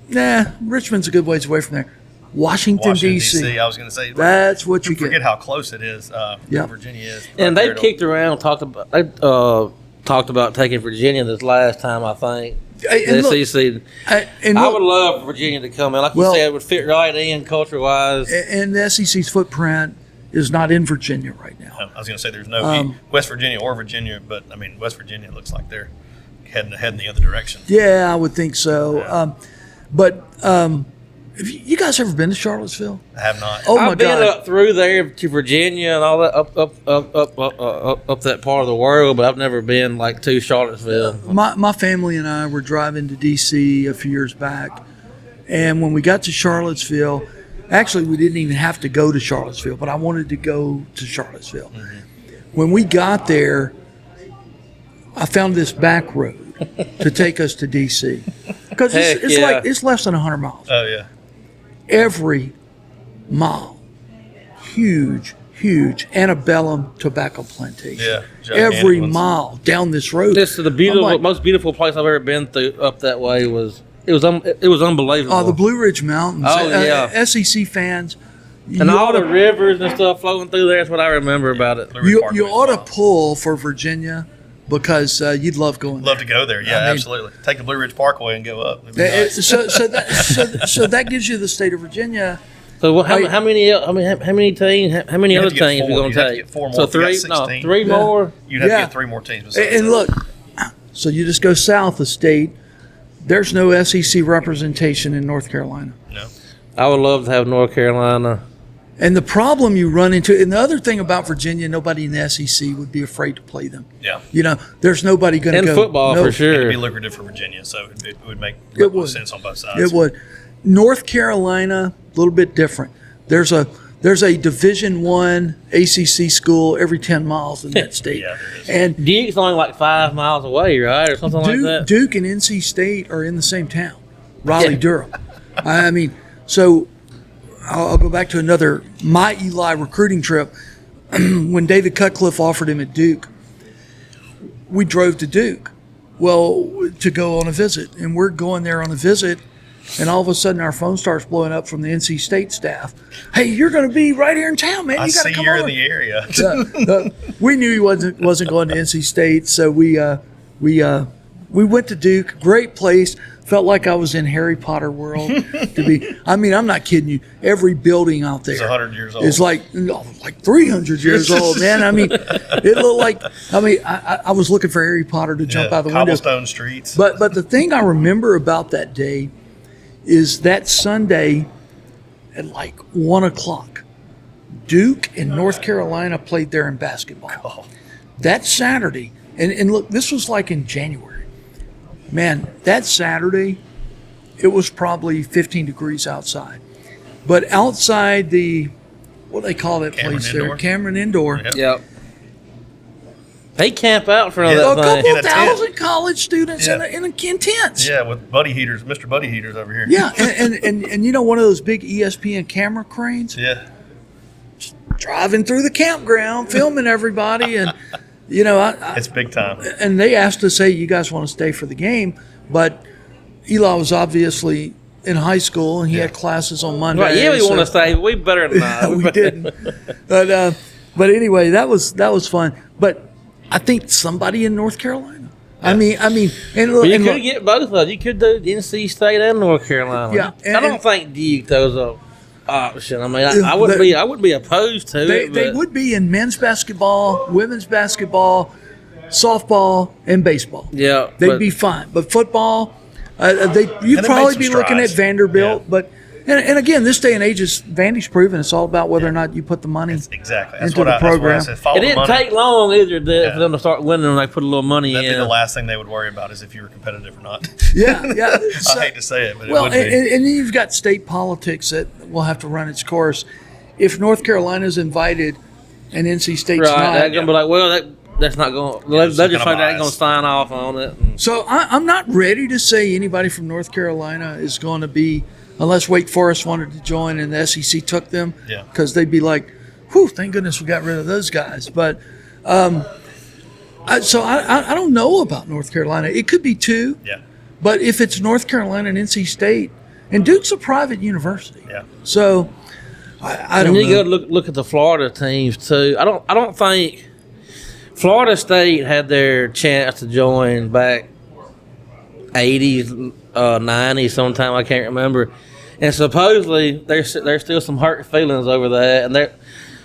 [SPEAKER 3] Nah, Richmond's a good ways away from there. Washington D.C.
[SPEAKER 4] I was going to say
[SPEAKER 3] That's what you
[SPEAKER 4] forget
[SPEAKER 3] get.
[SPEAKER 4] how close it is.
[SPEAKER 3] Yeah.
[SPEAKER 4] Virginia is.
[SPEAKER 2] And
[SPEAKER 4] right
[SPEAKER 2] they
[SPEAKER 4] there to-
[SPEAKER 2] kicked around, talked about taking Virginia this last time, I think.
[SPEAKER 3] And
[SPEAKER 2] The
[SPEAKER 3] look,
[SPEAKER 2] SEC.
[SPEAKER 3] and
[SPEAKER 2] I
[SPEAKER 3] look,
[SPEAKER 2] would love Virginia to come in. Like
[SPEAKER 3] Well-
[SPEAKER 2] you said, it would fit right in culture-wise.
[SPEAKER 3] and the SEC's footprint is not in Virginia right now.
[SPEAKER 4] I was going to say there's no West Virginia or Virginia, but I mean West Virginia looks like they're heading in the other direction.
[SPEAKER 3] Yeah, I would think so. Have you guys ever been to Charlottesville?
[SPEAKER 4] I have not.
[SPEAKER 3] Oh my
[SPEAKER 2] I've been
[SPEAKER 3] God!
[SPEAKER 2] up through there to Virginia and all that, up that part of the world, but I've never been like to Charlottesville.
[SPEAKER 3] My family and I were driving to D.C. a few years back, and when we got to Charlottesville, actually we didn't even have to go to Charlottesville, but I wanted to go to Charlottesville. When we got there, I found this back road to take us to D.C. because
[SPEAKER 2] Heck
[SPEAKER 3] it's
[SPEAKER 2] yeah.
[SPEAKER 3] like it's less than 100 miles.
[SPEAKER 4] Oh yeah.
[SPEAKER 3] Every mile, huge antebellum tobacco plantation.
[SPEAKER 4] Yeah, gigantic
[SPEAKER 3] every
[SPEAKER 4] ones.
[SPEAKER 3] mile down this road.
[SPEAKER 2] This is the most beautiful place I've ever been through up that way. It was unbelievable.
[SPEAKER 3] Oh, the Blue Ridge Mountains.
[SPEAKER 2] Oh, yeah.
[SPEAKER 3] SEC fans.
[SPEAKER 2] and all the rivers and stuff flowing through there. That's what I remember about it.
[SPEAKER 4] Blue Ridge
[SPEAKER 3] You
[SPEAKER 4] Parkway is
[SPEAKER 3] ought to
[SPEAKER 4] wild.
[SPEAKER 3] pull for Virginia because you'd love going
[SPEAKER 4] Love
[SPEAKER 3] there.
[SPEAKER 4] to go there. Yeah,
[SPEAKER 3] I mean-
[SPEAKER 4] absolutely. Take the Blue Ridge Parkway and go up. It'd be nice.
[SPEAKER 3] So that gives you the state of Virginia.
[SPEAKER 2] So how
[SPEAKER 3] Hey.
[SPEAKER 2] many teams? How many
[SPEAKER 4] You'd
[SPEAKER 2] other
[SPEAKER 4] have to get
[SPEAKER 2] teams
[SPEAKER 4] four.
[SPEAKER 2] we going
[SPEAKER 4] You'd
[SPEAKER 2] to
[SPEAKER 4] have to
[SPEAKER 2] take?
[SPEAKER 4] get four more.
[SPEAKER 2] So
[SPEAKER 4] If you got
[SPEAKER 2] three? No,
[SPEAKER 4] 16.
[SPEAKER 2] three
[SPEAKER 3] Yeah.
[SPEAKER 2] more.
[SPEAKER 4] You'd have
[SPEAKER 3] Yeah.
[SPEAKER 4] to get three more teams. besides
[SPEAKER 3] And
[SPEAKER 4] that.
[SPEAKER 3] look, so you just go south of state. There's no SEC representation in North Carolina.
[SPEAKER 4] No.
[SPEAKER 2] I would love to have North Carolina.
[SPEAKER 3] And the problem you run into, and the other thing about Virginia, nobody in the SEC would be afraid to play them.
[SPEAKER 4] Yeah.
[SPEAKER 3] There's nobody going to
[SPEAKER 2] And
[SPEAKER 3] go.
[SPEAKER 2] football
[SPEAKER 3] no,
[SPEAKER 2] for
[SPEAKER 4] It'd
[SPEAKER 2] sure.
[SPEAKER 4] be lucrative for Virginia, so it would make
[SPEAKER 3] It would.
[SPEAKER 4] sense on both sides.
[SPEAKER 3] It would. North Carolina, a little bit different. There's a Division I ACC school every 10 miles in that state.
[SPEAKER 4] Yeah, there is.
[SPEAKER 3] And
[SPEAKER 2] Duke's only like 5 miles away, right, or something like that.
[SPEAKER 3] Duke and NC State are in the same town, Raleigh,
[SPEAKER 2] Yeah.
[SPEAKER 3] Durham. I mean, so I'll go back to my Eli recruiting trip. When David Cutcliffe offered him at Duke, we drove to Duke, to go on a visit. And we're going there on a visit, and all of a sudden our phone starts blowing up from the NC State staff. Hey, you're going to be right here in town, man.
[SPEAKER 4] I
[SPEAKER 3] You got to
[SPEAKER 4] see
[SPEAKER 3] come
[SPEAKER 4] you're
[SPEAKER 3] over.
[SPEAKER 4] in the area.
[SPEAKER 3] We knew he wasn't going to NC State, so we went to Duke. Great place. Felt like I was in Harry Potter world. I mean, I'm not kidding you. Every building out there
[SPEAKER 4] It's 100 years old.
[SPEAKER 3] is like 300 years old, man. I mean, it looked like. I was looking for Harry Potter to jump out the window.
[SPEAKER 4] cobblestone streets.
[SPEAKER 3] But the thing I remember about that day is that Sunday at like 1:00, Duke and North Carolina played there in basketball. That Saturday, and look, this was like in January. Man, that Saturday, it was probably 15 degrees outside. But outside what do they call that
[SPEAKER 4] Cameron
[SPEAKER 3] place
[SPEAKER 4] Indoor?
[SPEAKER 3] there? Cameron Indoor.
[SPEAKER 4] Yep.
[SPEAKER 2] Yep. They camp out in front
[SPEAKER 3] A
[SPEAKER 2] of that thing.
[SPEAKER 3] couple
[SPEAKER 4] In a tent.
[SPEAKER 3] thousand college students
[SPEAKER 4] Yeah.
[SPEAKER 3] in tents.
[SPEAKER 4] Yeah, with buddy heaters, Mr. Buddy Heaters over here.
[SPEAKER 3] Yeah, and you know, one of those big ESPN camera cranes
[SPEAKER 4] Yeah.
[SPEAKER 3] driving through the campground, filming everybody, and you know,
[SPEAKER 4] It's big time.
[SPEAKER 3] and they asked us, "Hey, you guys want to stay for the game?" But Eli was obviously in high school, and he had classes on Monday.
[SPEAKER 2] Right, yeah, we want to stay, but we better than not.
[SPEAKER 3] we didn't. But anyway, that was fun. But I think somebody in North Carolina. I mean, and look,
[SPEAKER 2] Well, you
[SPEAKER 3] and
[SPEAKER 2] could
[SPEAKER 3] look,
[SPEAKER 2] get both of them. You could do NC State and North Carolina.
[SPEAKER 3] Yeah,
[SPEAKER 2] I don't think Duke those are option. I mean, I wouldn't be opposed to it.
[SPEAKER 3] they
[SPEAKER 2] But
[SPEAKER 3] would be in men's basketball, women's basketball, softball, and baseball.
[SPEAKER 2] yeah,
[SPEAKER 3] They'd
[SPEAKER 2] but-
[SPEAKER 3] be fine. But football, you'd
[SPEAKER 4] And they
[SPEAKER 3] probably
[SPEAKER 4] made
[SPEAKER 3] be
[SPEAKER 4] some
[SPEAKER 3] looking at
[SPEAKER 4] strides.
[SPEAKER 3] Vanderbilt.
[SPEAKER 4] Yeah.
[SPEAKER 3] But and again, this day and age is Vandy's proven it's all about whether or not you put the money
[SPEAKER 4] Exactly. That's
[SPEAKER 3] into
[SPEAKER 4] what
[SPEAKER 3] the
[SPEAKER 4] that's what I
[SPEAKER 3] program.
[SPEAKER 4] said. Follow
[SPEAKER 2] It
[SPEAKER 4] the
[SPEAKER 2] didn't
[SPEAKER 4] money.
[SPEAKER 2] take long either
[SPEAKER 4] Yeah.
[SPEAKER 2] for them to start winning when they put a little money
[SPEAKER 4] That'd
[SPEAKER 2] in.
[SPEAKER 4] be the last thing they would worry about is if you were competitive or not.
[SPEAKER 3] Yeah.
[SPEAKER 4] I hate to say it, but
[SPEAKER 3] Well,
[SPEAKER 4] it would be.
[SPEAKER 3] and then you've got state politics that will have to run its course. If North Carolina's invited and NC State's
[SPEAKER 2] Right,
[SPEAKER 3] not,
[SPEAKER 2] they're gonna be like, well, that's not going.
[SPEAKER 4] Yeah, it's
[SPEAKER 2] They
[SPEAKER 4] kinda
[SPEAKER 2] just say they ain't gonna
[SPEAKER 4] biased.
[SPEAKER 2] sign off on it. And-
[SPEAKER 3] so I'm not ready to say anybody from North Carolina is going to be, unless Wake Forest wanted to join and the SEC took them,
[SPEAKER 4] Yeah.
[SPEAKER 3] because they'd be like, whew, thank goodness we got rid of those guys. But I don't know about North Carolina. It could be two,
[SPEAKER 4] Yeah.
[SPEAKER 3] but if it's North Carolina and NC State, and Duke's a private university,
[SPEAKER 4] Yeah.
[SPEAKER 3] so I don't
[SPEAKER 2] and you
[SPEAKER 3] know.
[SPEAKER 2] go look at the Florida teams too. I don't think Florida State had their chance to join back 80s, 90s sometime. I can't remember. And supposedly there's still some hurt feelings over that. And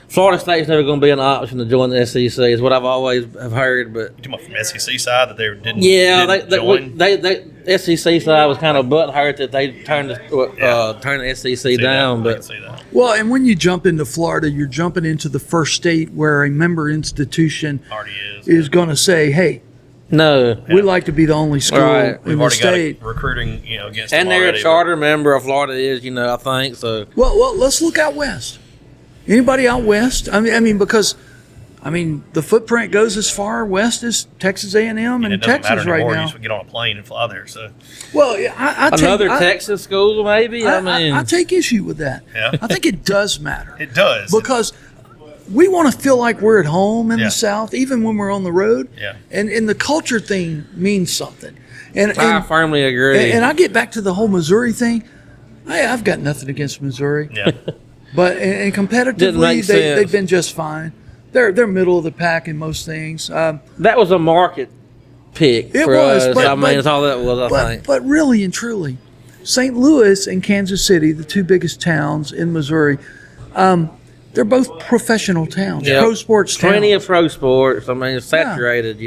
[SPEAKER 2] Florida State's never going to be an option to join the SEC. Is what I've always have heard. But
[SPEAKER 4] You talking about from SEC side that they didn't,
[SPEAKER 2] yeah,
[SPEAKER 4] didn't join?
[SPEAKER 2] they SEC side was kind of butthurt that they turned the SEC
[SPEAKER 4] See
[SPEAKER 2] down.
[SPEAKER 4] that? I can
[SPEAKER 2] But
[SPEAKER 4] see that.
[SPEAKER 3] Well, and when you jump into Florida, you're jumping into the first state where a member institution
[SPEAKER 4] Already is.
[SPEAKER 3] is going to say, hey,
[SPEAKER 2] no.
[SPEAKER 3] we like to be the only school
[SPEAKER 2] Right.
[SPEAKER 3] in
[SPEAKER 4] We've
[SPEAKER 3] the
[SPEAKER 4] already
[SPEAKER 3] state.
[SPEAKER 4] got recruiting, against
[SPEAKER 2] And
[SPEAKER 4] them
[SPEAKER 2] they're
[SPEAKER 4] already,
[SPEAKER 2] a charter member of Florida is, I think so.
[SPEAKER 3] Well, let's look out west. Anybody out west? I mean, because the footprint goes as far west as Texas A&M
[SPEAKER 4] and
[SPEAKER 3] and
[SPEAKER 4] it doesn't
[SPEAKER 3] Texas
[SPEAKER 4] matter
[SPEAKER 3] right
[SPEAKER 4] anymore. You
[SPEAKER 3] now.
[SPEAKER 4] just get on a plane and fly there. So
[SPEAKER 3] Well, I
[SPEAKER 2] Another
[SPEAKER 3] take,
[SPEAKER 2] Texas school, maybe.
[SPEAKER 3] I take issue with that.
[SPEAKER 4] Yeah.
[SPEAKER 3] I think it does matter
[SPEAKER 4] it does.
[SPEAKER 3] because we want to feel like we're at home in
[SPEAKER 4] Yeah.
[SPEAKER 3] the South, even when we're on the road.
[SPEAKER 4] Yeah.
[SPEAKER 3] And the culture thing means something. And
[SPEAKER 2] I firmly agree.
[SPEAKER 3] and I get back to the whole Missouri thing. I've got nothing against Missouri,
[SPEAKER 4] yeah.
[SPEAKER 3] but and
[SPEAKER 2] Didn't
[SPEAKER 3] competitively
[SPEAKER 2] make sense.
[SPEAKER 3] they've been just fine. They're middle of the pack in most things.
[SPEAKER 2] that was a market pick
[SPEAKER 3] It
[SPEAKER 2] for
[SPEAKER 3] was,
[SPEAKER 2] us.
[SPEAKER 3] but-
[SPEAKER 2] I mean,
[SPEAKER 3] but-
[SPEAKER 2] that's all that was, I think.
[SPEAKER 3] But really and truly, St. Louis and Kansas City, the two biggest towns in Missouri, they're both professional towns,
[SPEAKER 2] Yep.
[SPEAKER 3] pro sports towns.
[SPEAKER 2] Plenty of pro sports. I mean, it's saturated,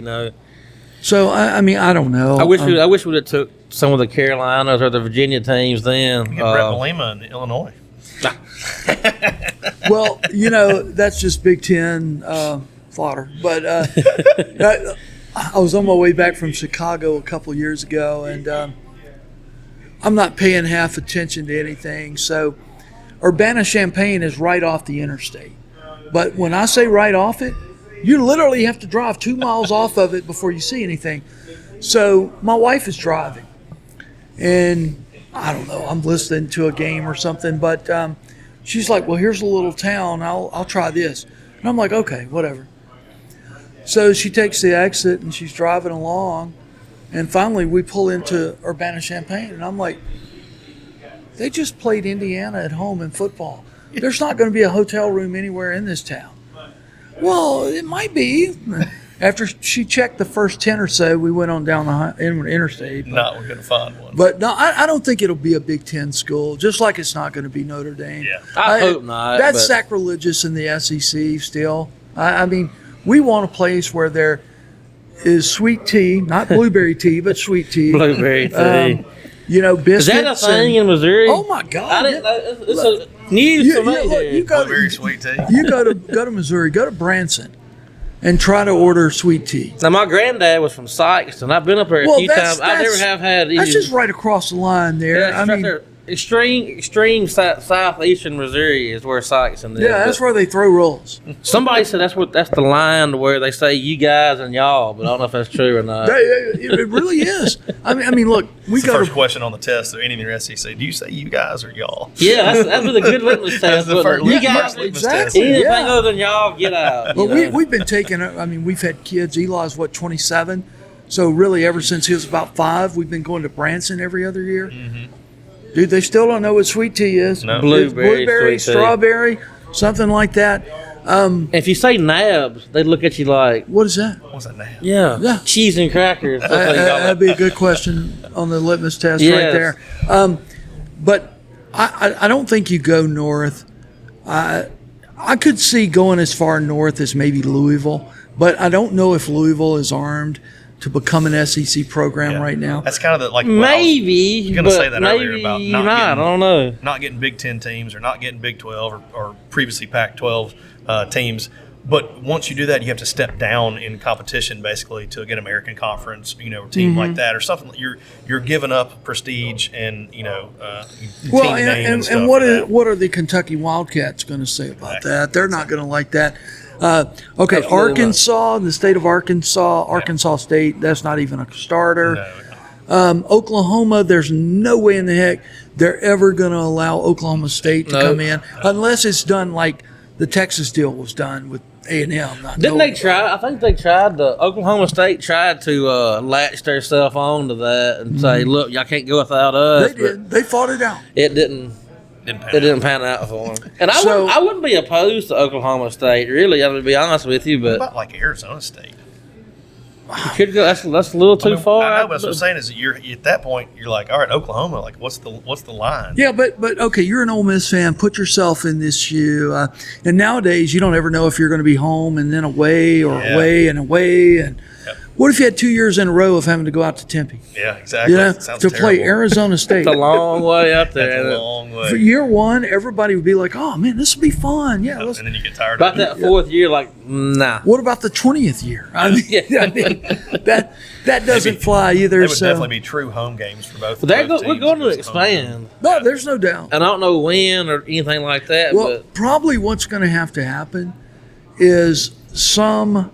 [SPEAKER 3] So I mean, I don't know.
[SPEAKER 2] I wish we would have took some of the Carolinas or the Virginia teams then.
[SPEAKER 4] You get Brett Malema in Illinois.
[SPEAKER 3] Well, that's just Big Ten fodder. But I was on my way back from Chicago a couple years ago, and I'm not paying half attention to anything. So Urbana-Champaign is right off the interstate. But when I say right off it, you literally have to drive 2 miles off of it before you see anything. So my wife is driving, and I don't know, I'm listening to a game or something, but she's like, well, here's a little town. I'll try this. And I'm like, okay, whatever. So she takes the exit, and she's driving along, and finally we pull into Urbana-Champaign, and I'm like, they just played Indiana at home in football. There's not going to be a hotel room anywhere in this town. Well, it might be. After she checked the first 10 or so, we went on down the interstate.
[SPEAKER 4] Not we're going to find one.
[SPEAKER 3] But no, I don't think it'll be a Big Ten school, just like it's not going to be Notre Dame.
[SPEAKER 4] Yeah.
[SPEAKER 2] I hope not.
[SPEAKER 3] That's
[SPEAKER 2] but
[SPEAKER 3] sacrilegious in the SEC still. I mean, we want a place where there is sweet tea, not blueberry tea, but sweet tea.
[SPEAKER 2] Blueberry tea.
[SPEAKER 3] Biscuits.
[SPEAKER 2] Is that a thing in Missouri?
[SPEAKER 3] Oh, my God.
[SPEAKER 2] I didn't know. It's a news to me.
[SPEAKER 3] look, you go
[SPEAKER 4] Very
[SPEAKER 3] to,
[SPEAKER 4] sweet tea.
[SPEAKER 3] you go to Missouri, go to Branson, and try to order sweet tea.
[SPEAKER 2] Now, my granddad was from Sykes, and I've been up there a few times. I never have had
[SPEAKER 3] That's
[SPEAKER 2] either.
[SPEAKER 3] just right across the line there.
[SPEAKER 2] Yeah, it's
[SPEAKER 3] I
[SPEAKER 2] right
[SPEAKER 3] mean,
[SPEAKER 2] there. extreme southeastern Missouri is where Sykeston is.
[SPEAKER 3] Yeah, that's where they throw rolls.
[SPEAKER 2] Somebody said that's the line where they say you guys and y'all, but I don't know if that's true or not.
[SPEAKER 3] It really is. I mean, look, we
[SPEAKER 4] It's the
[SPEAKER 3] go
[SPEAKER 4] first
[SPEAKER 3] to
[SPEAKER 4] question on the test of any of your SEC. Do you say you guys or y'all?
[SPEAKER 2] Yeah, that's a good litmus test.
[SPEAKER 4] the first-
[SPEAKER 2] You
[SPEAKER 4] yeah,
[SPEAKER 2] guys,
[SPEAKER 4] litmus
[SPEAKER 3] exactly.
[SPEAKER 2] anything
[SPEAKER 3] Yeah.
[SPEAKER 2] other than y'all, get out.
[SPEAKER 3] But
[SPEAKER 2] you know?
[SPEAKER 3] we've been taking. I mean, we've had kids. Eli's 27, so really ever since he was about 5, we've been going to Branson every other year. Dude, they still don't know what sweet tea is.
[SPEAKER 4] No.
[SPEAKER 3] It's
[SPEAKER 2] Blueberry, sweet tea.
[SPEAKER 3] strawberry, something like that.
[SPEAKER 2] If you say nabs, they look at you like,
[SPEAKER 3] What is that?
[SPEAKER 4] What's that now?
[SPEAKER 2] yeah, cheese and crackers. That's what you call it.
[SPEAKER 3] That'd be a good question on the litmus test right
[SPEAKER 2] Yes.
[SPEAKER 3] there. But I don't think you go north. I could see going as far north as maybe Louisville, but I don't know if Louisville is armed to become an SEC program
[SPEAKER 4] Yeah.
[SPEAKER 3] right now.
[SPEAKER 4] That's kind of the, like,
[SPEAKER 2] Maybe.
[SPEAKER 4] I was gonna
[SPEAKER 2] but
[SPEAKER 4] say that earlier
[SPEAKER 2] maybe
[SPEAKER 4] about
[SPEAKER 2] not.
[SPEAKER 4] not
[SPEAKER 2] I
[SPEAKER 4] getting,
[SPEAKER 2] don't know.
[SPEAKER 4] not getting Big Ten teams or not getting Big 12 or previously Pac-12 teams. But once you do that, you have to step down in competition, basically, to get American Conference, team like that or something. You're giving up prestige and team
[SPEAKER 3] Well,
[SPEAKER 4] name and stuff.
[SPEAKER 3] and
[SPEAKER 4] for that.
[SPEAKER 3] what are the Kentucky Wildcats going to say about that? They're not going to like that. Okay,
[SPEAKER 2] Absolutely
[SPEAKER 3] Arkansas, the state of Arkansas State, that's not even a starter.
[SPEAKER 4] No.
[SPEAKER 3] Oklahoma, there's no way in the heck they're ever going to allow Oklahoma State to
[SPEAKER 2] Nope.
[SPEAKER 3] come in unless it's done like the Texas deal was done with A&M.
[SPEAKER 2] Didn't they try? I think they tried. Oklahoma State tried to latch themselves on to that and say, "Look, y'all can't go without us."
[SPEAKER 3] They did. They fought it out.
[SPEAKER 2] It didn't. It didn't pan out for them. And I wouldn't be opposed to Oklahoma State, really. I'm going to be honest with you,
[SPEAKER 4] What
[SPEAKER 2] but
[SPEAKER 4] about like Arizona State?
[SPEAKER 2] you could go. That's a little too far.
[SPEAKER 4] I know, but what I'm saying is that you're at that point. You're like, all right, Oklahoma. Like, what's the line?
[SPEAKER 3] Yeah, but okay, you're an Ole Miss fan. Put yourself in this shoe. And nowadays, you don't ever know if you're going to be home and then away or away and away. And what if you had 2 years in a row of having to go out to Tempe?
[SPEAKER 4] Yeah, exactly. Sounds
[SPEAKER 3] to play
[SPEAKER 4] terrible.
[SPEAKER 3] Arizona State.
[SPEAKER 2] It's a long way up there.
[SPEAKER 4] That's a long way.
[SPEAKER 3] For year one, everybody would be like, "Oh man, this will be fun." Yeah.
[SPEAKER 4] And then you get tired
[SPEAKER 2] About
[SPEAKER 4] of it.
[SPEAKER 2] that fourth year, like, nah.
[SPEAKER 3] What about the 20th year? I mean, that doesn't fly either.
[SPEAKER 4] They would
[SPEAKER 3] So
[SPEAKER 4] definitely be true home games for both.
[SPEAKER 2] But
[SPEAKER 4] both
[SPEAKER 2] we're
[SPEAKER 4] teams.
[SPEAKER 2] going to
[SPEAKER 4] Just home games.
[SPEAKER 2] expand.
[SPEAKER 3] no, there's no doubt.
[SPEAKER 2] And I don't know when or anything like that,
[SPEAKER 3] Well,
[SPEAKER 2] but
[SPEAKER 3] probably what's going to have to happen is some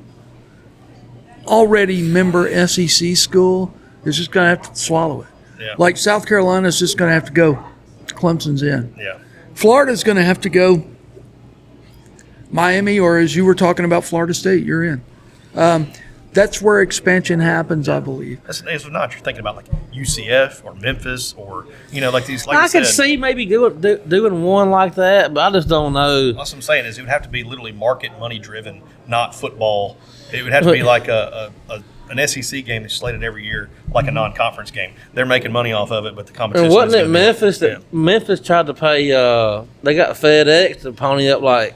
[SPEAKER 3] already member SEC school is just going to have to swallow it.
[SPEAKER 4] Yeah.
[SPEAKER 3] Like South Carolina's just going to have to go. Clemson's in.
[SPEAKER 4] Yeah.
[SPEAKER 3] Florida's going to have to go. Miami, or as you were talking about, Florida State, you're in. That's where expansion happens, I believe.
[SPEAKER 4] That's if not, you're thinking about like UCF or Memphis or like these. Like
[SPEAKER 2] I
[SPEAKER 4] you
[SPEAKER 2] could
[SPEAKER 4] said,
[SPEAKER 2] see maybe doing one like that, but I just don't know.
[SPEAKER 4] What I'm saying is it would have to be literally market money driven, not football. It would have to be like an SEC game that's slated every year, like a non-conference game. They're making money off of it, but the competition.
[SPEAKER 2] And wasn't
[SPEAKER 4] is
[SPEAKER 2] it
[SPEAKER 4] gonna
[SPEAKER 2] Memphis
[SPEAKER 4] be,
[SPEAKER 2] that Memphis tried to pay? They got FedEx to pony up like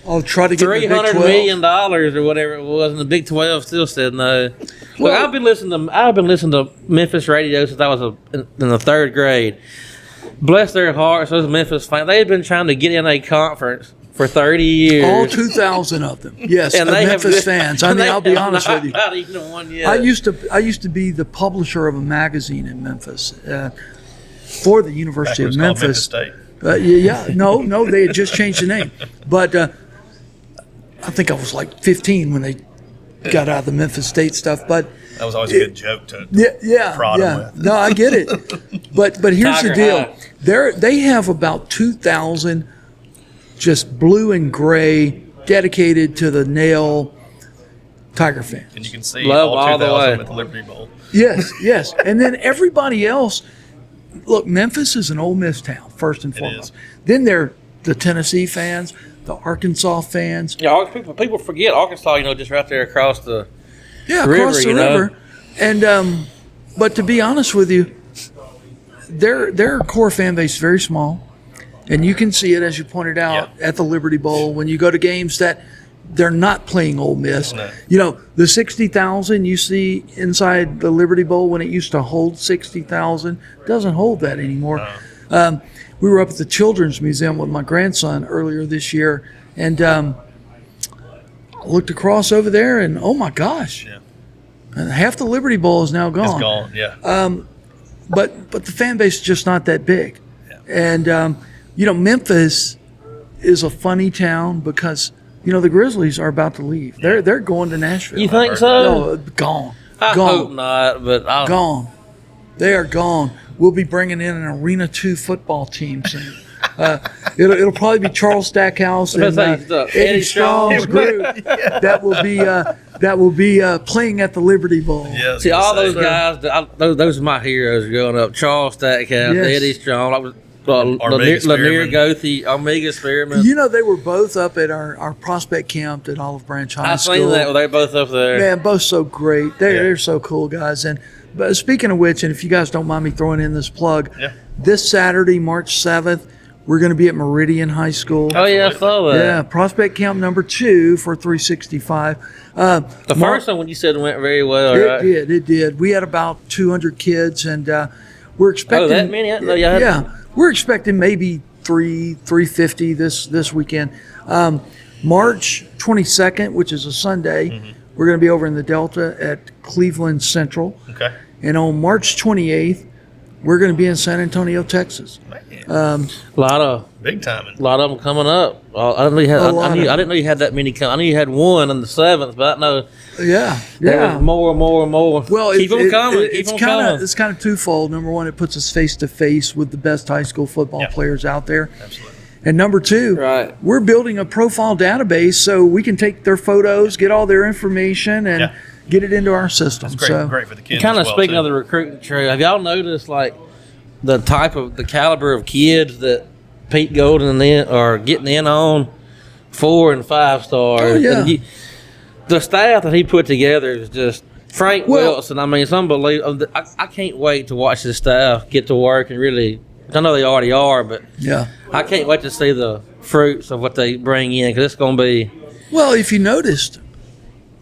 [SPEAKER 3] I'll try to get the Big
[SPEAKER 2] $300
[SPEAKER 3] 12.
[SPEAKER 2] million or whatever it was, and the Big 12 still said no. Look,
[SPEAKER 3] Well-
[SPEAKER 2] I've been listening to Memphis radio since I was in the third grade. Bless their hearts, those Memphis fans. They had been trying to get in a conference for 30 years.
[SPEAKER 3] All 2,000 of them. Yes,
[SPEAKER 2] and
[SPEAKER 3] of
[SPEAKER 2] they
[SPEAKER 3] Memphis
[SPEAKER 2] have,
[SPEAKER 3] fans. I
[SPEAKER 2] and
[SPEAKER 3] mean,
[SPEAKER 2] they
[SPEAKER 3] I'll be
[SPEAKER 2] have
[SPEAKER 3] honest
[SPEAKER 2] not
[SPEAKER 3] with you.
[SPEAKER 2] got even one yet.
[SPEAKER 3] I used to be the publisher of a magazine in Memphis for the University
[SPEAKER 4] back
[SPEAKER 3] of
[SPEAKER 4] when it was called
[SPEAKER 3] Memphis.
[SPEAKER 4] State.
[SPEAKER 3] No, they had just changed the name. But I think I was like 15 when they got out of the Memphis State stuff. But
[SPEAKER 4] That was always a good joke to
[SPEAKER 3] yeah.
[SPEAKER 4] prod them with.
[SPEAKER 3] No, I get it. But here's
[SPEAKER 2] Tiger
[SPEAKER 3] the deal.
[SPEAKER 2] High.
[SPEAKER 3] They have about 2,000 just blue and gray dedicated to the Nail Tiger fans.
[SPEAKER 4] And you can see
[SPEAKER 2] Love
[SPEAKER 4] all
[SPEAKER 2] all the
[SPEAKER 4] 2,000
[SPEAKER 2] way.
[SPEAKER 4] at the Liberty Bowl.
[SPEAKER 3] Yes. And then everybody else, look, Memphis is an Ole Miss town, first and foremost. Then they're the Tennessee fans, the Arkansas fans.
[SPEAKER 2] Yeah, people forget Arkansas, just right there across the
[SPEAKER 3] Yeah,
[SPEAKER 2] river,
[SPEAKER 3] across the river. And but to be honest with you, their core fan base is very small. And you can see it, as you pointed out, at the Liberty Bowl when you go to games that they're not playing Ole Miss.
[SPEAKER 4] No.
[SPEAKER 3] The 60,000 you see inside the Liberty Bowl when it used to hold 60,000 doesn't hold that anymore. We were up at the Children's Museum with my grandson earlier this year, and I looked across over there, and oh my gosh, half the Liberty Bowl is now gone.
[SPEAKER 4] It's gone, yeah.
[SPEAKER 3] But the fan base is just not that big. And Memphis is a funny town because the Grizzlies are about to leave. They're going to Nashville.
[SPEAKER 2] You think so?
[SPEAKER 3] No, gone.
[SPEAKER 2] I
[SPEAKER 3] gone.
[SPEAKER 2] hope not, but
[SPEAKER 3] Gone. They are gone. We'll be bringing in an Arena 2 football team soon. It'll probably be Charles Stackhouse and Eddie Strong's group that will be playing at the Liberty Bowl.
[SPEAKER 2] Yeah, see, all those guys, those are my heroes growing up. Charles Stackhouse, Eddie Strong, I was Lanier Goethe, Omega Experiment.
[SPEAKER 3] They were both up at our prospect camp at Olive Branch High School.
[SPEAKER 2] I seen that. They're both up there.
[SPEAKER 3] Man, both so great. They're so cool guys. But speaking of which, and if you guys don't mind me throwing in this plug, this Saturday, March 7th, we're going to be at Meridian High School.
[SPEAKER 2] Oh, yeah, I saw that.
[SPEAKER 3] Yeah, prospect camp number 2 for 365.
[SPEAKER 2] The first one, when you said, went very well, right?
[SPEAKER 3] It did. We had about 200 kids, and we're expecting.
[SPEAKER 2] Oh, that many?
[SPEAKER 3] Yeah, we're expecting maybe 350 this weekend. March 22nd, which is a Sunday, we're going to be over in the Delta at Cleveland Central.
[SPEAKER 4] Okay.
[SPEAKER 3] And on March 28th, we're going to be in San Antonio, Texas.
[SPEAKER 2] A lot of
[SPEAKER 4] big timing.
[SPEAKER 2] A lot of them coming up. I didn't know you had that many coming. I knew you had one on the 7th, but I know.
[SPEAKER 3] Yeah.
[SPEAKER 2] More. Well,
[SPEAKER 3] keep
[SPEAKER 2] them coming.
[SPEAKER 3] It's kind of twofold. Number one, it puts us face to face with the best high school football players out there.
[SPEAKER 4] Absolutely.
[SPEAKER 3] And number two, we're building a profile database so we can take their photos, get all their information, and get it into our system.
[SPEAKER 4] That's great for the kids.
[SPEAKER 2] Kind of speaking of the recruiting trail, have y'all noticed the caliber of kids that Pete Golden are getting in on 4 and 5 stars?
[SPEAKER 3] Oh, yeah.
[SPEAKER 2] And the staff that he put together is just Frank Wilson. I mean, it's unbelievable. I can't wait to watch this staff get to work and really. I know they already are, but I can't wait to see the fruits of what they bring in because it's going to be.
[SPEAKER 3] Well, if you noticed,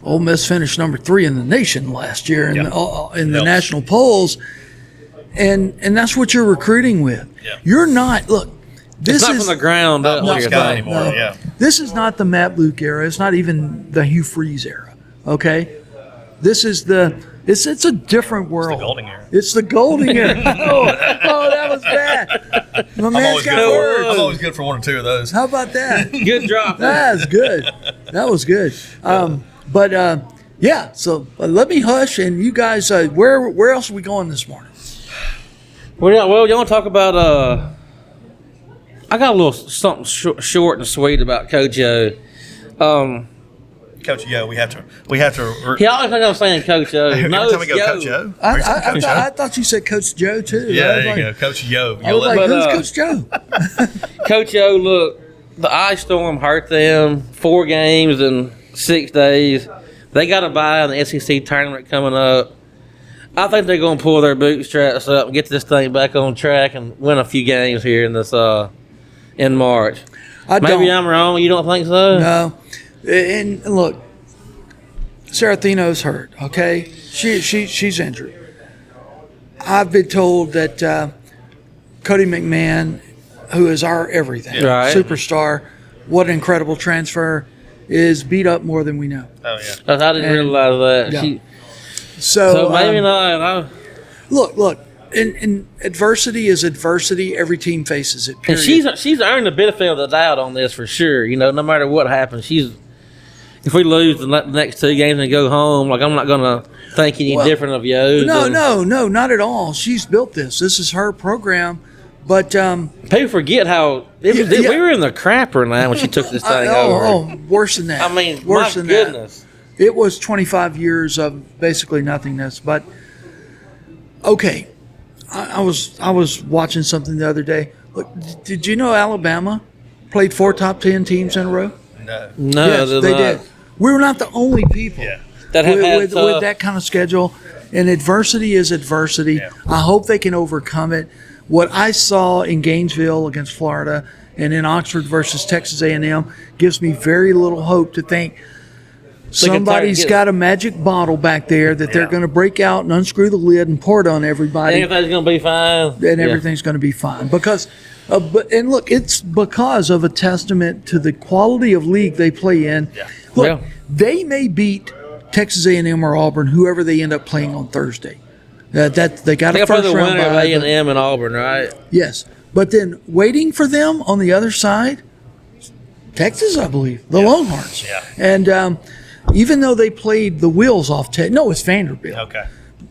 [SPEAKER 3] Ole Miss finished number 3 in the nation last year in the national polls, and that's what you're recruiting with. Yeah. You're not This
[SPEAKER 2] it's not from the ground up
[SPEAKER 4] anymore.
[SPEAKER 3] No.
[SPEAKER 4] Yeah.
[SPEAKER 3] This is not the Matt Luke era. It's not even the Hugh Freeze era. Okay, this is It's a different world.
[SPEAKER 4] It's the golden era.
[SPEAKER 3] It's the golden era. Oh, that was bad. My man's got words.
[SPEAKER 4] I'm always good for 1 or 2 of those.
[SPEAKER 3] How about that?
[SPEAKER 2] Good drop.
[SPEAKER 3] That's good. That was good. So let me hush, and you guys, where else are we going this morning?
[SPEAKER 2] Well, you want to talk about? I got a little something short and sweet about Coach O.
[SPEAKER 4] Coach Yo, we have to.
[SPEAKER 2] He always think I'm saying Coach O.
[SPEAKER 4] No, time we go, Coach Yo.
[SPEAKER 3] I thought you said Coach Joe too.
[SPEAKER 4] Yeah, there you go, Coach Yo.
[SPEAKER 3] I was like, who's Coach Joe?
[SPEAKER 2] Coach O, look, the ice storm hurt them. 4 games in 6 days. They got a bye in the SEC tournament coming up. I think they're going to pull their bootstraps up and get this thing back on track and win a few games here in this in March. Maybe I'm wrong. You don't think so?
[SPEAKER 3] No. And look, Seraphino's hurt. Okay, she's injured. I've been told that Cody McMahon, who is our everything, superstar, what an incredible transfer, is beat up more than we know.
[SPEAKER 2] Oh yeah, I didn't realize that.
[SPEAKER 3] Yeah.
[SPEAKER 2] So maybe not.
[SPEAKER 3] Look. In adversity is adversity. Every team faces it. Period.
[SPEAKER 2] And she's earned the benefit of the doubt on this for sure. No matter what happens, if we lose the next 2 games and go home, I'm not going to think any different of Yo.
[SPEAKER 3] No, not at all. She's built this. This is her program. But
[SPEAKER 2] people forget how we were in the crapper now when she took this thing over.
[SPEAKER 3] Oh, worse than that.
[SPEAKER 2] I mean,
[SPEAKER 3] worse
[SPEAKER 2] my
[SPEAKER 3] than
[SPEAKER 2] goodness.
[SPEAKER 3] That. It was 25 years of basically nothingness. But okay. I was watching something the other day. Look, did you know Alabama played 4 top 10 teams in a row?
[SPEAKER 4] No.
[SPEAKER 3] Yes, they did. We were not the only people
[SPEAKER 2] that have
[SPEAKER 3] with that kind of schedule. And adversity is adversity. Yeah. I hope they can overcome it. What I saw in Gainesville against Florida and in Oxford versus Texas A&M gives me very little hope to think somebody's got a magic bottle back there that they're going to break out and unscrew the lid and pour it on everybody.
[SPEAKER 2] And everything's going to be fine.
[SPEAKER 3] And everything's going to be fine. Because, and look, it's because of a testament to the quality of league they play in. Yeah. Look, they may beat Texas A&M or Auburn, whoever they end up playing on Thursday. They got a first round bye.
[SPEAKER 2] A&M and Auburn, right?
[SPEAKER 3] Yes. But then waiting for them on the other side, Texas, I believe, the Longhorns.
[SPEAKER 4] Yeah.
[SPEAKER 3] And even though they played the wheels off no, it's Vanderbilt.
[SPEAKER 4] Okay.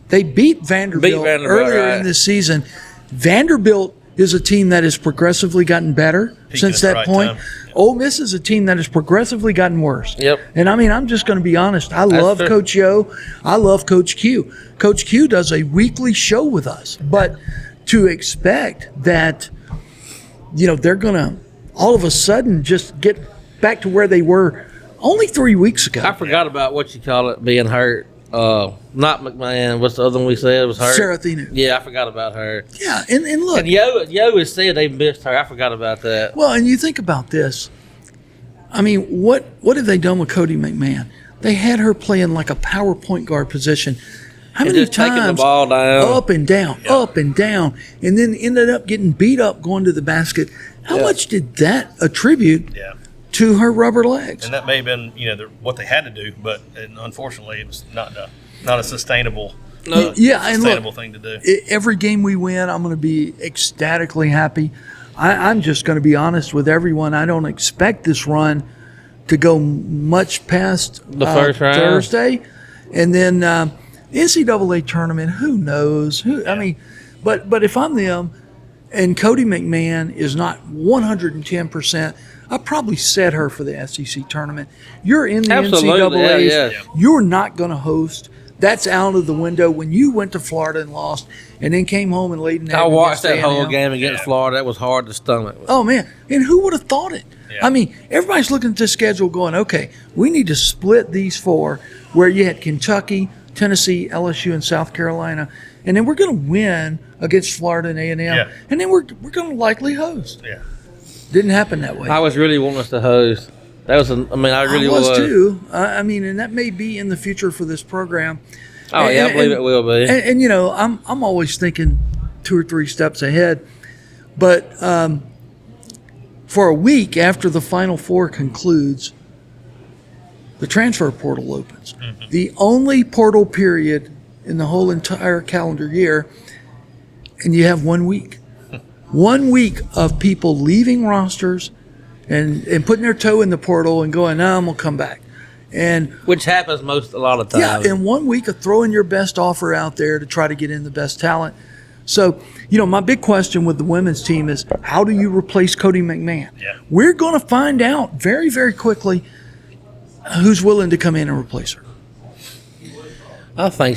[SPEAKER 3] They beat Vanderbilt, earlier
[SPEAKER 2] right.
[SPEAKER 3] in this season. Vanderbilt is a team that has progressively gotten better since that point. Ole Miss is a team that has progressively gotten worse.
[SPEAKER 2] Yep.
[SPEAKER 3] And I mean, I'm just going to be honest. I love
[SPEAKER 2] true.
[SPEAKER 3] Coach Yo. I love Coach Q. Coach Q does a weekly show with us. But to expect that, they're going to all of a sudden just get back to where they were only 3 weeks ago.
[SPEAKER 2] I forgot about what you call it being hurt. Not McMahon. What's the other one we said was hurt?
[SPEAKER 3] Seraphinu.
[SPEAKER 2] Yeah, I forgot about her.
[SPEAKER 3] Yeah, and look.
[SPEAKER 2] And Yo has said they missed her. I forgot about that.
[SPEAKER 3] Well, and you think about this. I mean, what have they done with Cody McMahon? They had her playing like a power point guard position. How many
[SPEAKER 2] just taking
[SPEAKER 3] times
[SPEAKER 2] the ball down.
[SPEAKER 3] up and down, and then ended up getting beat up going to the basket? How much did that attribute to her rubber legs?
[SPEAKER 4] And that may have been, what they had to do, but unfortunately, it was not a sustainable, thing to do.
[SPEAKER 3] Every game we win, I'm going to be ecstatically happy. I'm just going to be honest with everyone. I don't expect this run to go much past
[SPEAKER 2] the first round
[SPEAKER 3] Thursday, and then NCAA tournament. Who knows? I mean, but if I'm them, and Cody McMahon is not 110%. I probably set her for the SEC tournament. You're in the NCAAs. You're not going to host. That's out of the window. When you went to Florida and lost, and then came home and laid an egg.
[SPEAKER 2] I watched that whole game against Florida. That was hard to stomach.
[SPEAKER 3] Oh man! And who would have thought it? Yeah. I mean, everybody's looking at this schedule, going, "Okay, we need to split these four, where you had Kentucky, Tennessee, LSU, and South Carolina, and then we're going to win against Florida and A&M, and then we're going to likely host."
[SPEAKER 4] Yeah.
[SPEAKER 3] Didn't happen that way.
[SPEAKER 2] I was really wanting us to host. That was, I really was
[SPEAKER 3] too. I mean, and that may be in the future for this program.
[SPEAKER 2] Oh, I believe it will be.
[SPEAKER 3] And I'm always thinking 2 or 3 steps ahead. But for a week after the Final Four concludes, the transfer portal opens. Mm-hmm. The only portal period in the whole entire calendar year, and you have 1 week. 1 week of people leaving rosters and putting their toe in the portal and going, no, I'm going to come back. And
[SPEAKER 2] which happens a lot of times.
[SPEAKER 3] Yeah, in 1 week of throwing your best offer out there to try to get in the best talent. So, my big question with the women's team is, how do you replace Cody McMahon?
[SPEAKER 4] Yeah.
[SPEAKER 3] We're going to find out very, very quickly who's willing to come in and replace her.
[SPEAKER 2] I think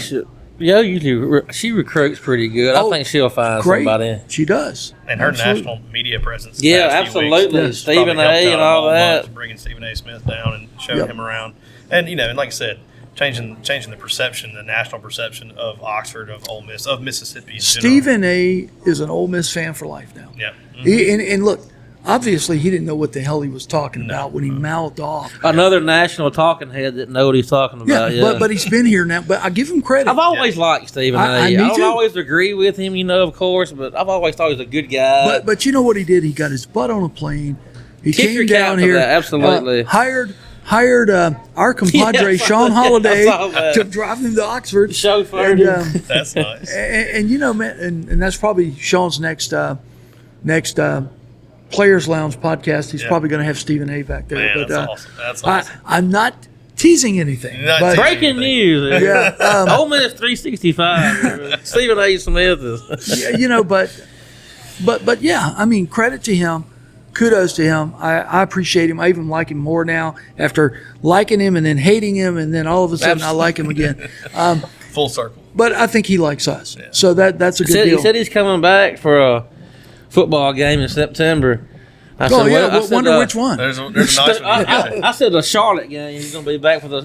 [SPEAKER 2] she recruits pretty good. I think she'll find somebody.
[SPEAKER 3] She does.
[SPEAKER 4] And her national media presence.
[SPEAKER 2] Yeah, absolutely. Stephen A. and all that.
[SPEAKER 4] Bringing Stephen A. Smith down and showing him around. And, and like I said, changing the perception, the national perception of Oxford, of Ole Miss, of Mississippi in
[SPEAKER 3] Stephen A. is an Ole Miss fan for life now.
[SPEAKER 4] Yeah. Mm-hmm.
[SPEAKER 3] And look, obviously he didn't know what the hell he was talking about when he mouthed off.
[SPEAKER 2] Another national talking head didn't know what he's talking about.
[SPEAKER 3] Yeah, but he's been here now. But I give him credit.
[SPEAKER 2] I've always liked Stephen A. I don't always agree with him, of course, but I've always thought he was a good guy.
[SPEAKER 3] But you know what he did? He got his butt on a plane. He came down here.
[SPEAKER 2] Absolutely.
[SPEAKER 3] Hired our compadre Sean Holiday to drive him to Oxford.
[SPEAKER 2] Chauffeur.
[SPEAKER 4] That's nice.
[SPEAKER 3] And man, and that's probably Sean's next Players Lounge podcast. He's probably going to have Stephen A. back there.
[SPEAKER 4] Man,
[SPEAKER 3] but
[SPEAKER 4] that's awesome. That's awesome.
[SPEAKER 3] I'm not teasing anything.
[SPEAKER 2] Breaking news.
[SPEAKER 3] Yeah.
[SPEAKER 2] Ole Miss 365. Stephen A. Smith is.
[SPEAKER 3] But yeah, I mean, credit to him. Kudos to him. I appreciate him. I even like him more now after liking him and then hating him, and then all of a sudden I like him again.
[SPEAKER 4] Full circle.
[SPEAKER 3] But I think he likes us. Yeah. So that's a good deal.
[SPEAKER 2] He said he's coming back for a football game in September. I
[SPEAKER 3] wonder which one.
[SPEAKER 4] There's a nice one.
[SPEAKER 2] I said the Charlotte game. He's going to be back for the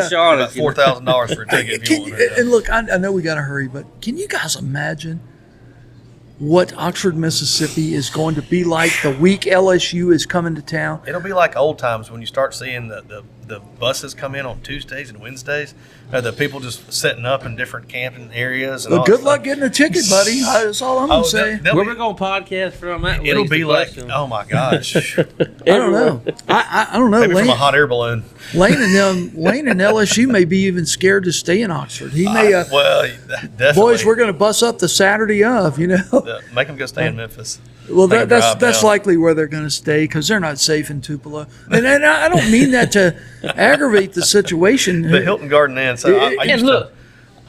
[SPEAKER 2] Charlotte.
[SPEAKER 4] $4,000 for a ticket if you want it.
[SPEAKER 3] And look, I know we got to hurry, but can you guys imagine what Oxford, Mississippi is going to be like the week LSU is coming to town?
[SPEAKER 4] It'll be like old times when you start seeing the buses come in on Tuesdays and Wednesdays. The people just setting up in different camping areas. And
[SPEAKER 3] good luck getting a ticket, buddy. That's all I'm going to say.
[SPEAKER 2] Where we're going to podcast from?
[SPEAKER 4] It'll be like, oh my gosh.
[SPEAKER 3] I don't know. I don't know.
[SPEAKER 4] Maybe from a hot air balloon.
[SPEAKER 3] Lane and LSU may be even scared to stay in Oxford. He may.
[SPEAKER 4] Definitely.
[SPEAKER 3] Boys, we're going to bus up the Saturday of.
[SPEAKER 4] Make them go stay in Memphis.
[SPEAKER 3] Well,
[SPEAKER 4] They can
[SPEAKER 3] that's
[SPEAKER 4] drive down.
[SPEAKER 3] likely where they're going to stay because they're not safe in Tupelo. And I don't mean that to aggravate the situation.
[SPEAKER 4] The Hilton Garden Inn. So
[SPEAKER 2] look.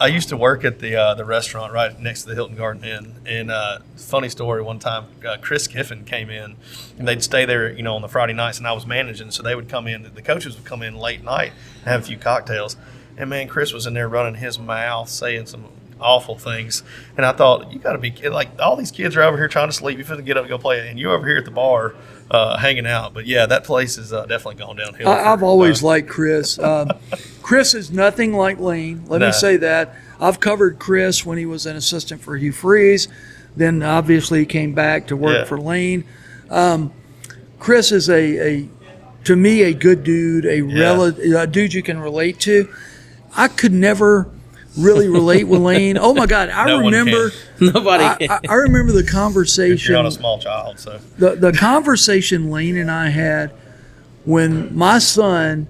[SPEAKER 4] I used to work at the restaurant right next to the Hilton Garden Inn. And funny story, one time Chris Kiffin came in, and they'd stay there, on the Friday nights, and I was managing. So they would come in, the coaches would come in late night and have a few cocktails. And, man, Chris was in there running his mouth, saying some awful things. And I thought, you got to be like, all these kids are over here trying to sleep. You finna get up and go play, and you're over here at the bar hanging out. But, yeah, that place is definitely gone downhill.
[SPEAKER 3] I've always liked Chris. Chris is nothing like Lane. Let me say that. I've covered Chris when he was an assistant for Hugh Freeze. Then, obviously, he came back to work for Lane. Chris is, to me, a good dude, a dude you can relate to. I could never really relate with Lane. Oh, my God. I remember
[SPEAKER 2] Nobody can.
[SPEAKER 3] I remember the conversation.
[SPEAKER 4] If you're not a small child, so.
[SPEAKER 3] The conversation Lane and I had when my son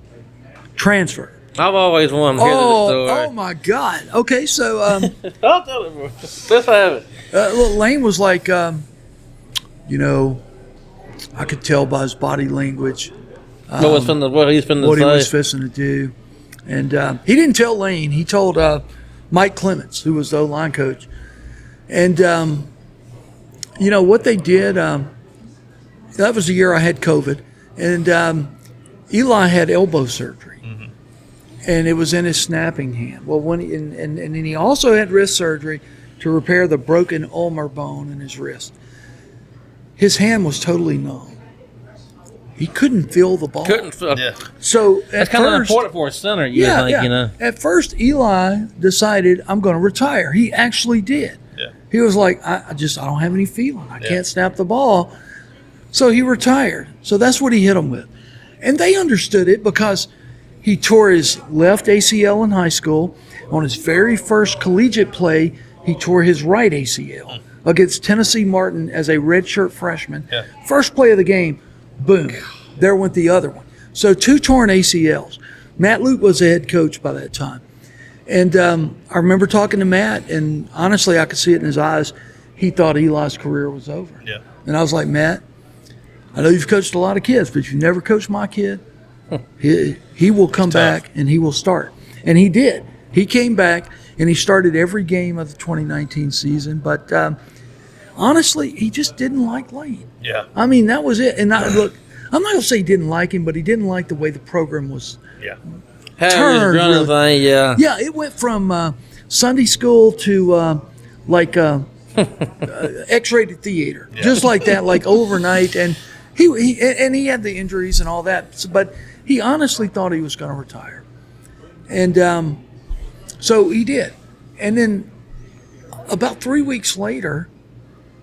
[SPEAKER 3] transferred.
[SPEAKER 2] I've always wanted to hear the story.
[SPEAKER 3] Oh my God. Okay, so
[SPEAKER 2] I'll tell it, bro. Let's have it.
[SPEAKER 3] well, Lane was like, I could tell by his body language
[SPEAKER 2] What he's finna
[SPEAKER 3] what
[SPEAKER 2] say.
[SPEAKER 3] he was fixing to do. And he didn't tell Lane. He told Mike Clements, who was the O-line coach. And, what they did, that was the year I had COVID. And Eli had elbow surgery. And it was in his snapping hand. Well, and then he also had wrist surgery to repair the broken ulnar bone in his wrist. His hand was totally numb. He couldn't feel the ball.
[SPEAKER 4] Yeah.
[SPEAKER 3] So
[SPEAKER 2] That's kind of important for a center, think.
[SPEAKER 3] At first, Eli decided, I'm going to retire. He actually did.
[SPEAKER 4] Yeah.
[SPEAKER 3] He was like, I don't have any feeling. I can't snap the ball. So he retired. So that's what he hit him with. And they understood it because he tore his left ACL in high school. On his very first collegiate play, he tore his right ACL against Tennessee Martin as a redshirt freshman.
[SPEAKER 4] Yeah.
[SPEAKER 3] First play of the game, boom, there went the other one. So 2 torn ACLs. Matt Luke was the head coach by that time. And I remember talking to Matt, and honestly, I could see it in his eyes. He thought Eli's career was over.
[SPEAKER 4] Yeah.
[SPEAKER 3] And I was like, Matt, I know you've coached a lot of kids, but you've never coached my kid. He will come back and he will start. And he did. He came back and he started every game of the 2019 season. But honestly, he just didn't like Lane.
[SPEAKER 4] Yeah.
[SPEAKER 3] I mean, that was it. And look, I'm not going to say he didn't like him, but he didn't like the way the program was
[SPEAKER 4] Yeah.
[SPEAKER 3] turned.
[SPEAKER 2] Running thing, yeah.
[SPEAKER 3] Yeah, it went from Sunday school to X-rated theater, just like that, like overnight. And he had the injuries and all that, but he honestly thought he was going to retire, and so he did. And then about 3 weeks later,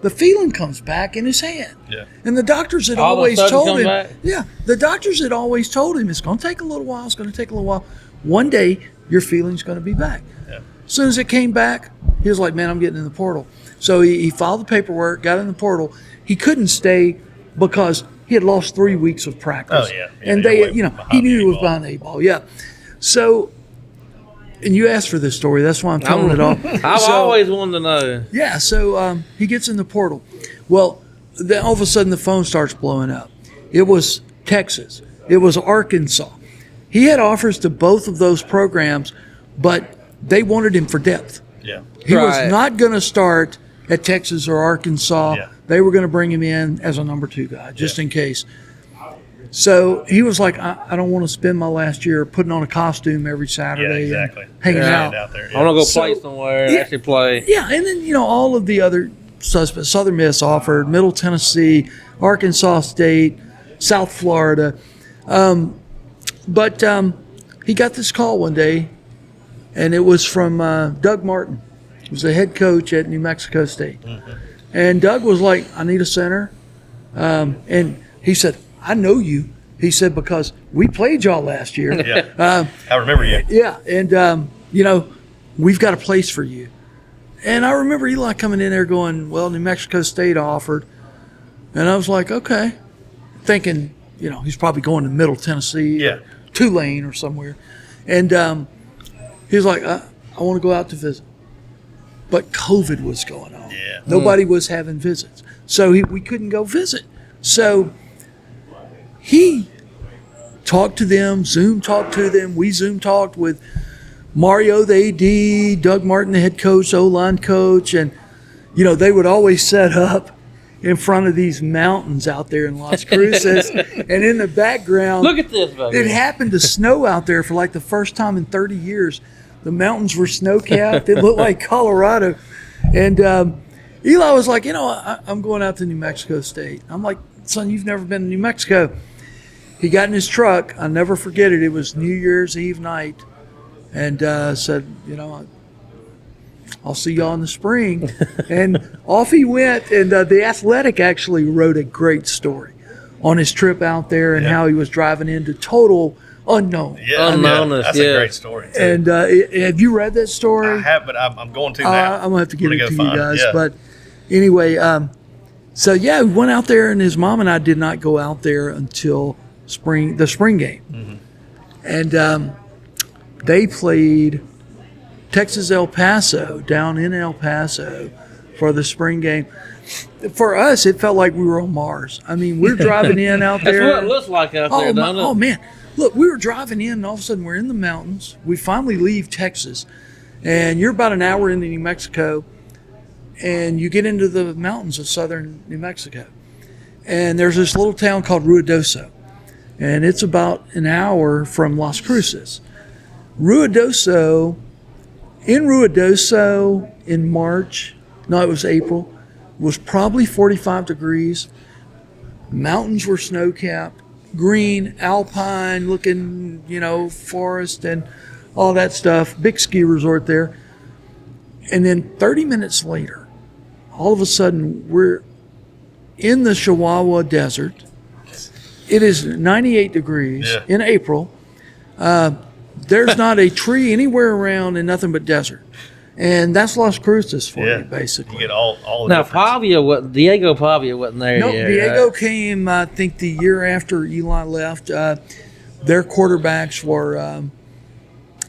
[SPEAKER 3] the feeling comes back in his hand.
[SPEAKER 4] Yeah.
[SPEAKER 3] And the doctors had
[SPEAKER 2] All of a
[SPEAKER 3] always
[SPEAKER 2] sudden
[SPEAKER 3] told
[SPEAKER 2] come
[SPEAKER 3] him,
[SPEAKER 2] back?
[SPEAKER 3] the doctors had always told him it's going to take a little while. It's going to take a little while. One day, your feeling's going to be back.
[SPEAKER 4] Yeah.
[SPEAKER 3] As soon as it came back, he was like, man, I'm getting in the portal. So he filed the paperwork, got in the portal. He couldn't stay because he had lost 3 weeks of practice.
[SPEAKER 4] Oh, yeah.
[SPEAKER 3] And
[SPEAKER 4] You're
[SPEAKER 3] they,
[SPEAKER 4] way
[SPEAKER 3] he
[SPEAKER 4] behind
[SPEAKER 3] knew
[SPEAKER 4] the
[SPEAKER 3] he was
[SPEAKER 4] eight ball.
[SPEAKER 3] behind the 8 ball. Yeah. So, and you asked for this story. That's why I'm telling it all.
[SPEAKER 2] I've
[SPEAKER 3] So-
[SPEAKER 2] always wanted to know.
[SPEAKER 3] yeah, so he gets in the portal. Well, then all of a sudden the phone starts blowing up. It was Texas. It was Arkansas. He had offers to both of those programs, but they wanted him for depth.
[SPEAKER 4] Yeah.
[SPEAKER 3] He
[SPEAKER 2] Right.
[SPEAKER 3] was not going to start at Texas or Arkansas.
[SPEAKER 4] Yeah.
[SPEAKER 3] They were going to bring him in as a number 2 guy, just in case. So he was like, I don't want to spend my last year putting on a costume every
[SPEAKER 4] Yeah,
[SPEAKER 3] Saturday
[SPEAKER 4] exactly.
[SPEAKER 3] and hanging
[SPEAKER 4] Stand
[SPEAKER 3] out.
[SPEAKER 4] there.
[SPEAKER 2] I want to go
[SPEAKER 3] So-
[SPEAKER 2] play somewhere,
[SPEAKER 3] Yeah.
[SPEAKER 2] actually play.
[SPEAKER 3] Yeah, and then, all of the other suspects, Southern Miss offered, Middle Tennessee, Arkansas State, South Florida. But he got this call one day, and it was from Doug Martin. He was the head coach at New Mexico State. And Doug was like, I need a center. And he said, I know you. He said, because we played y'all last year.
[SPEAKER 4] Yeah. I remember you.
[SPEAKER 3] Yeah, and we've got a place for you. And I remember Eli coming in there going, well, New Mexico State offered. And I was like, okay. Thinking, he's probably going to Middle Tennessee,
[SPEAKER 4] Yeah.
[SPEAKER 3] or Tulane or somewhere. And he was like, I want to go out to visit. But COVID was going on.
[SPEAKER 4] Yeah.
[SPEAKER 3] Nobody was having visits. So we couldn't go visit. So he talked to them, Zoom talked to them. We Zoom talked with Mario, the AD, Doug Martin, the head coach, O-line coach. And, they would always set up in front of these mountains out there in Las Cruces. And in the background,
[SPEAKER 2] Look at this, baby.
[SPEAKER 3] it happened to snow out there for like the first time in 30 years. The mountains were snow-capped. It looked like Colorado. And Eli was like, I'm going out to New Mexico State. I'm like, son, you've never been to New Mexico. He got in his truck. I'll never forget it. It was New Year's Eve night. And said, I'll see y'all in the spring. And off he went. And the Athletic actually wrote a great story on his trip out there and how he was driving into total unknown.
[SPEAKER 4] Yeah,
[SPEAKER 2] unknownness.
[SPEAKER 4] That's a great story, too.
[SPEAKER 3] And have you read that story?
[SPEAKER 4] I have, but I'm going to now.
[SPEAKER 3] I'm going to have to get it to you guys.
[SPEAKER 4] Yeah.
[SPEAKER 3] But anyway, we went out there, and his mom and I did not go out there until the spring game.
[SPEAKER 4] Mm-hmm.
[SPEAKER 3] And they played Texas El Paso down in El Paso for the spring game. For us, it felt like we were on Mars. I mean, we're driving in out there.
[SPEAKER 2] That's what it looks like out there, doesn't it?
[SPEAKER 3] Oh, man. Look, we were driving in, and all of a sudden we're in the mountains. We finally leave Texas, and you're about an hour into New Mexico, and you get into the mountains of southern New Mexico. And there's this little town called Ruidoso, and it's about an hour from Las Cruces. Ruidoso in March, no, it was April, was probably 45 degrees. Mountains were snow-capped, green, alpine looking, forest and all that stuff. Big ski resort there. And then 30 minutes later, all of a sudden, we're in the Chihuahua Desert. It is 98 degrees in April. There's not a tree anywhere around and nothing but desert. And that's Las Cruces for you, basically.
[SPEAKER 4] You get all the
[SPEAKER 2] Now,
[SPEAKER 4] difference.
[SPEAKER 2] Diego Pavia wasn't there
[SPEAKER 3] No,
[SPEAKER 2] yet.
[SPEAKER 3] Diego came, I think, the year after Eli left. Their quarterbacks were,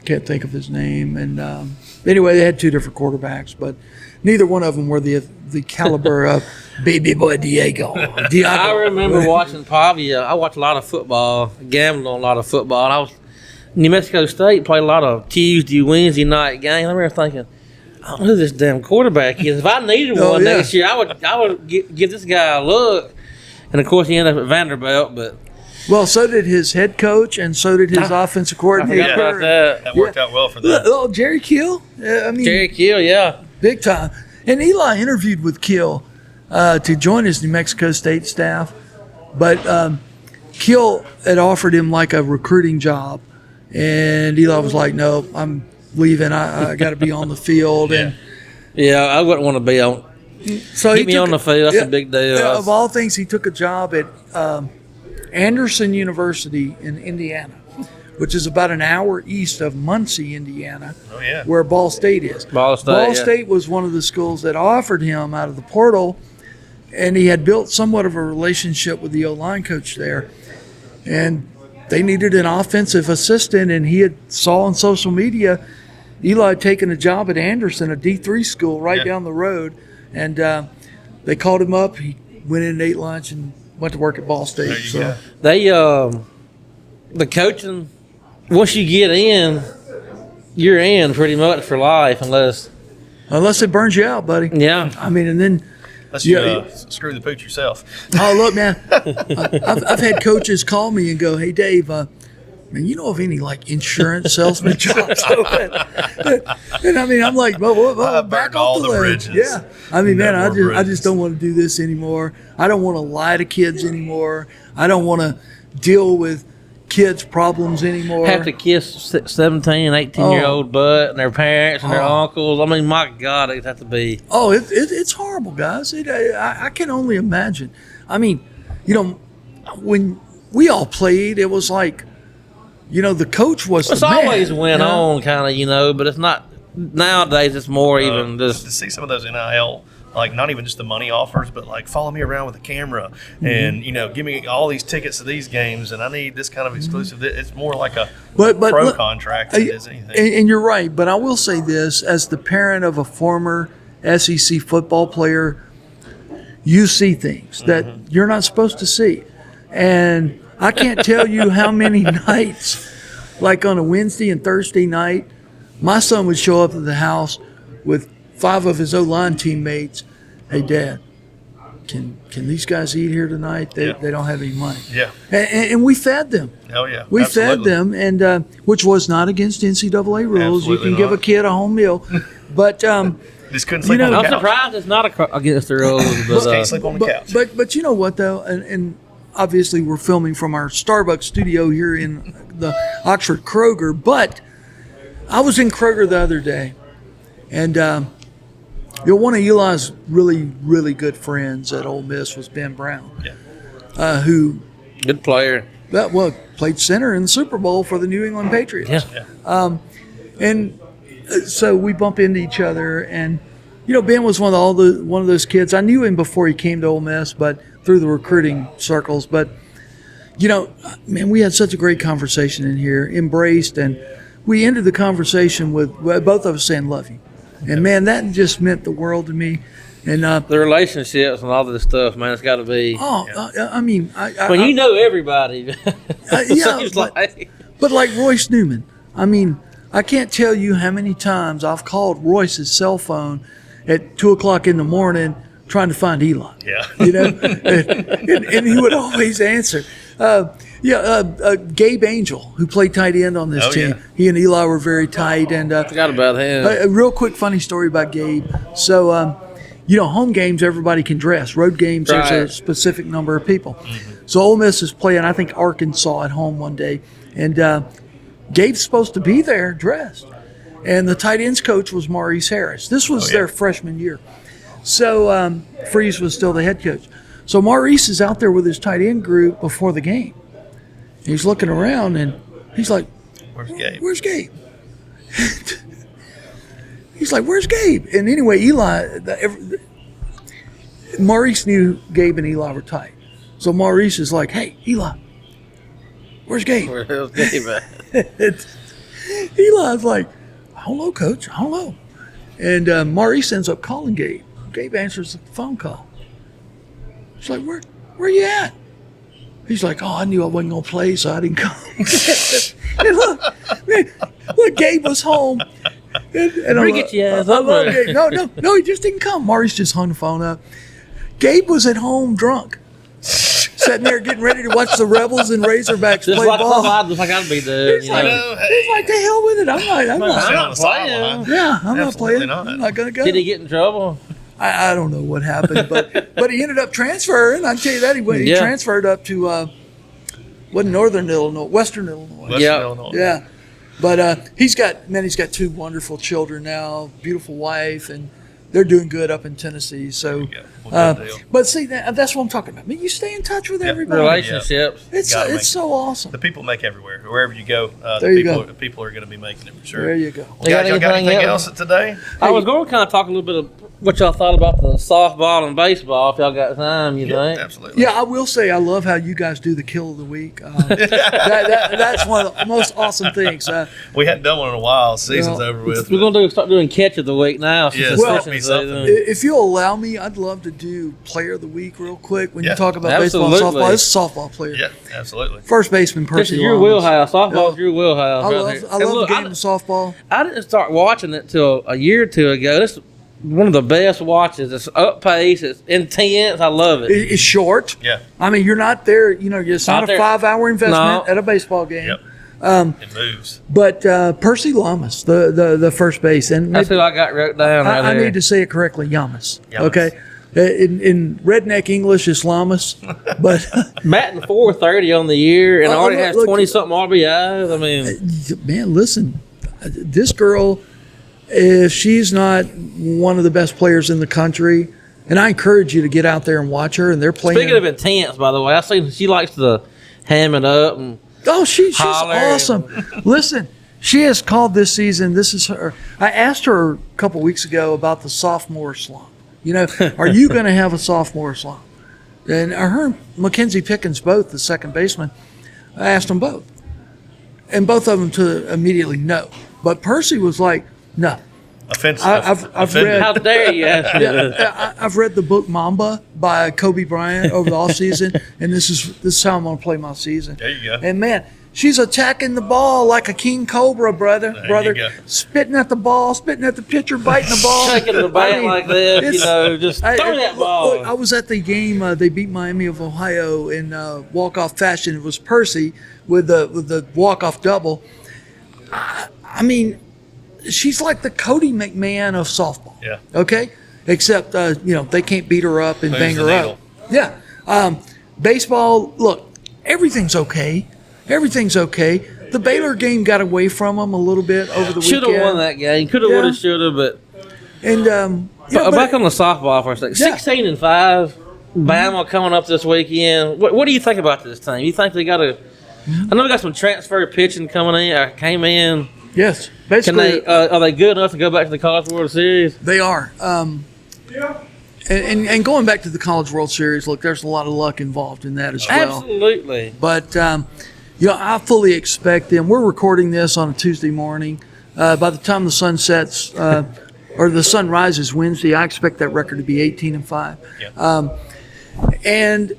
[SPEAKER 3] can't think of his name. And anyway, they had two different quarterbacks, but neither one of them were the caliber of baby boy Diego.
[SPEAKER 2] I remember watching Pavia. I watched a lot of football, gambled on a lot of football. And I was New Mexico State played a lot of Tuesday, Wednesday night games. I remember thinking, I don't know who this damn quarterback is. If I needed one next year, I would give this guy a look. And of course, he ended up at Vanderbilt. But
[SPEAKER 3] well, so did his head coach, and so did his offensive coordinator.
[SPEAKER 2] I forgot about that.
[SPEAKER 4] That worked out well for them.
[SPEAKER 3] Oh, Jerry Kill.
[SPEAKER 2] Jerry Kill, yeah,
[SPEAKER 3] big time. And Eli interviewed with Kill to join his New Mexico State staff, but Kill had offered him like a recruiting job. And Eli was like, no, I'm leaving. I got to be on the field. And
[SPEAKER 2] I wouldn't want to be on.
[SPEAKER 3] So
[SPEAKER 2] Keep me on the field. That's a big deal.
[SPEAKER 3] Of all things, he took a job at Anderson University in Indiana, which is about an hour east of Muncie, Indiana, where Ball State is.
[SPEAKER 2] Ball
[SPEAKER 3] State was one of the schools that offered him out of the portal, and he had built somewhat of a relationship with the O-line coach there. And they needed an offensive assistant, and he had saw on social media Eli had taken a job at Anderson, a D3 school right down the road, and they called him up. He went in and ate lunch and went to work at Ball State. So
[SPEAKER 2] they the coaching, once you get in, you're in pretty much for life, unless
[SPEAKER 3] it burns you out, buddy.
[SPEAKER 2] Yeah,
[SPEAKER 3] I mean, and then.
[SPEAKER 4] Unless you screw the pooch yourself.
[SPEAKER 3] Oh, look, man. I've had coaches call me and go, hey, Dave, man, you know of any, like, insurance salesman jobs open? And, I mean, I'm like, well back off the ledge. Yeah. I mean, man, I just don't want to do this anymore. I don't want to lie to kids anymore. I don't want to deal with kids' problems anymore.
[SPEAKER 2] Have to kiss 17, 18-year-old butt and their parents and their uncles. I mean, my God, it have to be.
[SPEAKER 3] Oh, it's horrible, guys. I can only imagine. I mean, when we all played, it was like, the coach was the man.
[SPEAKER 2] It's always went on, kind of, but it's not. Nowadays, it's more even just.
[SPEAKER 4] To see some of those NIL, like not even just the money offers, but like follow me around with a camera and give me all these tickets to these games, and I need this kind of exclusive. It's more like a pro contract than it is anything.
[SPEAKER 3] And you're right, but I will say this: as the parent of a former SEC football player, you see things that you're not supposed to see. And I can't tell you how many nights, like on a Wednesday and Thursday night, my son would show up at the house with 5 of his O-line teammates. Hey, Dad, can these guys eat here tonight? They don't have any money.
[SPEAKER 4] Yeah.
[SPEAKER 3] And we fed them.
[SPEAKER 4] Oh, yeah.
[SPEAKER 3] We
[SPEAKER 4] Absolutely.
[SPEAKER 3] fed them, and which was not against NCAA rules.
[SPEAKER 4] Absolutely
[SPEAKER 3] you can give
[SPEAKER 4] not.
[SPEAKER 3] a kid a home meal. But
[SPEAKER 4] Just couldn't sleep on the
[SPEAKER 2] I'm
[SPEAKER 4] couch.
[SPEAKER 2] surprised it's not against the rules.
[SPEAKER 4] Just
[SPEAKER 2] But,
[SPEAKER 4] can't sleep on the couch.
[SPEAKER 3] But you know what though, and obviously we're filming from our Starbucks studio here in the Oxford Kroger. But I was in Kroger the other day, and one of Eli's really good friends at Ole Miss was Ben Brown, who
[SPEAKER 2] good player.
[SPEAKER 3] played center in the Super Bowl for the New England Patriots.
[SPEAKER 2] Yeah.
[SPEAKER 3] And so we bump into each other, and Ben was one of those kids. I knew him before he came to Ole Miss, but through the recruiting circles. But man, we had such a great conversation in here, embraced, and we ended the conversation with both of us saying "love you," and man, that just meant the world to me. And
[SPEAKER 2] The relationships and all this stuff, man, it's got to be.
[SPEAKER 3] I mean,
[SPEAKER 2] When you know everybody.
[SPEAKER 3] yeah,
[SPEAKER 2] Seems
[SPEAKER 3] but,
[SPEAKER 2] like.
[SPEAKER 3] but like Royce Newman, I mean, I can't tell you how many times I've called Royce's cell phone at 2:00 in the morning trying to find Eli.
[SPEAKER 4] Yeah.
[SPEAKER 3] And he would always answer. Gabe Angel, who played tight end on this team, he and Eli were very tight. And
[SPEAKER 2] Forgot about him.
[SPEAKER 3] a real quick funny story about Gabe. So, home games everybody can dress. Road games there's a specific number of people. So Ole Miss is playing, I think, Arkansas at home one day, and Gabe's supposed to be there dressed. And the tight ends coach was Maurice Harris. This was their freshman year. So Freeze was still the head coach. So Maurice is out there with his tight end group before the game. He's looking around, and he's like,
[SPEAKER 4] Where's Gabe?
[SPEAKER 3] Where's Gabe? He's like, where's Gabe? And anyway, Maurice knew Gabe and Eli were tight. So Maurice is like, hey, Eli, where's Gabe?
[SPEAKER 2] Where the hell's Gabe at?
[SPEAKER 3] Eli's like, I don't know, Coach. I don't know. And Maurice ends up calling Gabe. Gabe answers the phone call. He's like, where you at? He's like, I knew I wasn't going to play, so I didn't come. And look, Gabe was home. And
[SPEAKER 2] Bring it, yeah.
[SPEAKER 3] I love Gabe. No, he just didn't come. Maurice just hung the phone up. Gabe was at home drunk, sitting there getting ready to watch the Rebels and Razorbacks
[SPEAKER 2] Just
[SPEAKER 3] play
[SPEAKER 2] like
[SPEAKER 3] ball.
[SPEAKER 2] just like I'd be there.
[SPEAKER 3] He's like, the hell with it. I'm not
[SPEAKER 4] Sit on the sideline.
[SPEAKER 3] Yeah, I'm not
[SPEAKER 4] Absolutely
[SPEAKER 3] playing.
[SPEAKER 4] not.
[SPEAKER 3] I'm not going to go.
[SPEAKER 2] Did he get in trouble?
[SPEAKER 3] I don't know what happened, but he ended up transferring. I can tell you that he transferred up to Western Illinois.
[SPEAKER 4] Western
[SPEAKER 2] Yeah.
[SPEAKER 4] Illinois.
[SPEAKER 3] Yeah, but he's got 2 wonderful children now, beautiful wife, and they're doing good up in Tennessee. So,
[SPEAKER 4] Well, good deal.
[SPEAKER 3] but see that's what I'm talking about. I mean, you stay in touch with everybody.
[SPEAKER 2] Relationships.
[SPEAKER 3] It's so awesome.
[SPEAKER 4] The people make everywhere. Wherever you go,
[SPEAKER 3] There you go.
[SPEAKER 4] people are going to be making it for sure.
[SPEAKER 3] There you go.
[SPEAKER 4] Well, guys, y'all got anything else today?
[SPEAKER 2] I was going to kind of talk a little bit of what y'all thought about the softball and baseball, if y'all got time, you think?
[SPEAKER 4] Absolutely.
[SPEAKER 3] Yeah, I will say I love how you guys do the kill of the week. That's one of the most awesome things.
[SPEAKER 4] We hadn't done one in a while. Season's over with.
[SPEAKER 2] We're going to start doing catch of the week now.
[SPEAKER 4] Yes,
[SPEAKER 2] since
[SPEAKER 4] that'd
[SPEAKER 2] it's
[SPEAKER 4] be
[SPEAKER 2] fishing
[SPEAKER 4] something.
[SPEAKER 2] season.
[SPEAKER 3] If you'll allow me, I'd love to do player of the week real quick when you talk about baseball and
[SPEAKER 2] Absolutely.
[SPEAKER 3] softball. This is a softball player.
[SPEAKER 4] Yeah, absolutely.
[SPEAKER 3] First baseman,
[SPEAKER 2] This
[SPEAKER 3] Percy
[SPEAKER 2] is your
[SPEAKER 3] Lamas.
[SPEAKER 2] wheelhouse. Softball's your wheelhouse.
[SPEAKER 3] I
[SPEAKER 2] right
[SPEAKER 3] love,
[SPEAKER 2] there.
[SPEAKER 3] I
[SPEAKER 2] And
[SPEAKER 3] love
[SPEAKER 2] look,
[SPEAKER 3] the game of softball.
[SPEAKER 2] I didn't start watching it till a year or two ago. This is one of the best watches. It's up pace. It's intense. I love it.
[SPEAKER 3] It's short.
[SPEAKER 4] Yeah.
[SPEAKER 3] I mean, you're not there. It's not a
[SPEAKER 2] there.
[SPEAKER 3] 5-hour investment
[SPEAKER 2] No.
[SPEAKER 3] at a baseball game.
[SPEAKER 4] Yep. It moves.
[SPEAKER 3] But Percy Lamas, the first base, and
[SPEAKER 2] That's who I got wrote down right
[SPEAKER 3] I
[SPEAKER 2] there.
[SPEAKER 3] need to say it correctly, Yamas.
[SPEAKER 4] Yamas.
[SPEAKER 3] Okay. In redneck English, it's Lamas, but
[SPEAKER 2] Batting 430 on the year and already has
[SPEAKER 3] look,
[SPEAKER 2] 20-something RBIs. I mean,
[SPEAKER 3] man, listen, this girl, if she's not one of the best players in the country, and I encourage you to get out there and watch her, and they're playing.
[SPEAKER 2] speaking of intense, by the way, I seen she likes to ham it up. And
[SPEAKER 3] she's
[SPEAKER 2] holler
[SPEAKER 3] awesome. Listen, she has called this season. This is her. I asked her a couple weeks ago about the sophomore slump. Are you going to have a sophomore slump? And her and Mackenzie Pickens, both the second baseman, I asked them both. And both of them to immediately no. But Percy was like, no,
[SPEAKER 4] Offensive.
[SPEAKER 3] I've read.
[SPEAKER 2] How dare you ask me that?
[SPEAKER 3] Yeah, I've read the book Mamba by Kobe Bryant over the off season, and this is how I'm going to play my season.
[SPEAKER 4] There you go.
[SPEAKER 3] And man, she's attacking the ball like a king cobra, brother.
[SPEAKER 4] You go.
[SPEAKER 3] Spitting at the ball, spitting at the pitcher, biting the ball,
[SPEAKER 2] Shaking the bat like this, just throw that ball.
[SPEAKER 3] I was at the game. They beat Miami of Ohio in walk-off fashion. It was Percy with the walk-off double. I mean, she's like the Cody McMahon of softball.
[SPEAKER 4] Yeah.
[SPEAKER 3] Okay? Except, they can't beat her up and
[SPEAKER 4] Moves
[SPEAKER 3] bang
[SPEAKER 4] the
[SPEAKER 3] her
[SPEAKER 4] needle.
[SPEAKER 3] up. Yeah. Baseball, look, everything's okay. Everything's okay. The Baylor game got away from them a little bit over the weekend.
[SPEAKER 2] Should have won that game. Could have, would have, should have, but.
[SPEAKER 3] And,
[SPEAKER 2] back on the softball for a second.
[SPEAKER 3] Yeah.
[SPEAKER 2] 16-5, Bama coming up this weekend. What do you think about this team? You think they got a? I know we got some transfer pitching coming in. Came in.
[SPEAKER 3] Yes.
[SPEAKER 2] Can
[SPEAKER 3] Basically,
[SPEAKER 2] they? Are they good enough to go back to the College World Series?
[SPEAKER 3] they are. And going back to the College World Series, look, there's a lot of luck involved in that as well.
[SPEAKER 2] Absolutely.
[SPEAKER 3] But, I fully expect them. We're recording this on a Tuesday morning. By the time the sun sets or the sun rises Wednesday, I expect that record to be 18-5.
[SPEAKER 4] Yeah.
[SPEAKER 3] And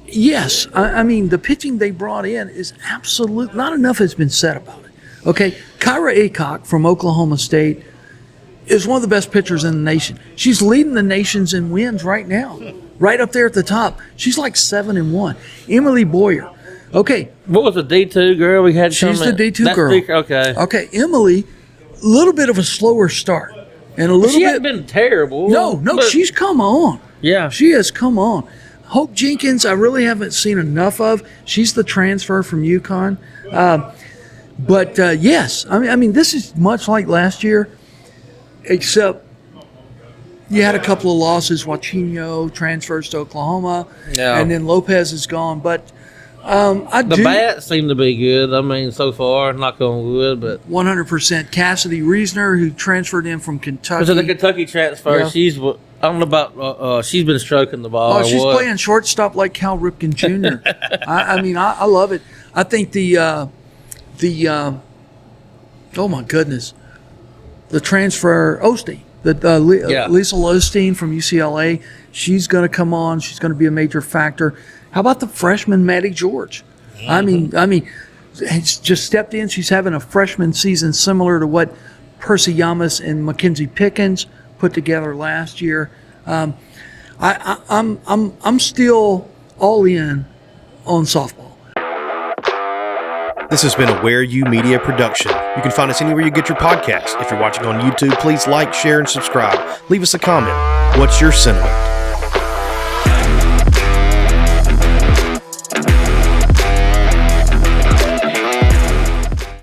[SPEAKER 3] yes, I mean, the pitching they brought in is absolute. Not enough has been said about it. Okay, Kyra Aycock from Oklahoma State is one of the best pitchers in the nation. She's leading the nations in wins right now, right up there at the top. She's like 7-1. Emily Boyer. Okay.
[SPEAKER 2] What was the D2 girl we had?
[SPEAKER 3] She's the D2 girl.
[SPEAKER 2] Okay.
[SPEAKER 3] Okay, Emily, a little bit of a slower start. And a little
[SPEAKER 2] She
[SPEAKER 3] bit.
[SPEAKER 2] hasn't been terrible.
[SPEAKER 3] No,
[SPEAKER 2] but-
[SPEAKER 3] she's come on.
[SPEAKER 2] Yeah.
[SPEAKER 3] She has come on. Hope Jenkins, I really haven't seen enough of. She's the transfer from UConn. But yes, I mean, this is much like last year, except you had a couple of losses. Wachino transfers to Oklahoma,
[SPEAKER 2] Yeah.
[SPEAKER 3] and then Lopez is gone. But
[SPEAKER 2] The bats seem to be good. I mean, so far, knock on wood, but
[SPEAKER 3] 100%. Cassidy Reisner, who transferred in from Kentucky.
[SPEAKER 2] was it the Kentucky transfer?
[SPEAKER 3] Yeah.
[SPEAKER 2] I don't know about. She's been stroking the ball.
[SPEAKER 3] Oh,
[SPEAKER 2] or
[SPEAKER 3] she's
[SPEAKER 2] what.
[SPEAKER 3] playing shortstop like Cal Ripken Jr. I mean, I love it. I think oh my goodness, the transfer Osteen, Lisa Osteen from UCLA. She's going to come on. She's going to be a major factor. How about the freshman Maddie George? I mean, she's just stepped in. She's having a freshman season similar to what Percy Yamas and Mackenzie Pickens put together last year. I'm still all in on softball.
[SPEAKER 1] This has been a Where You Media production. You can find us anywhere you get your podcast. If you're watching on YouTube, please like, share, and subscribe. Leave us a comment. What's your sentiment?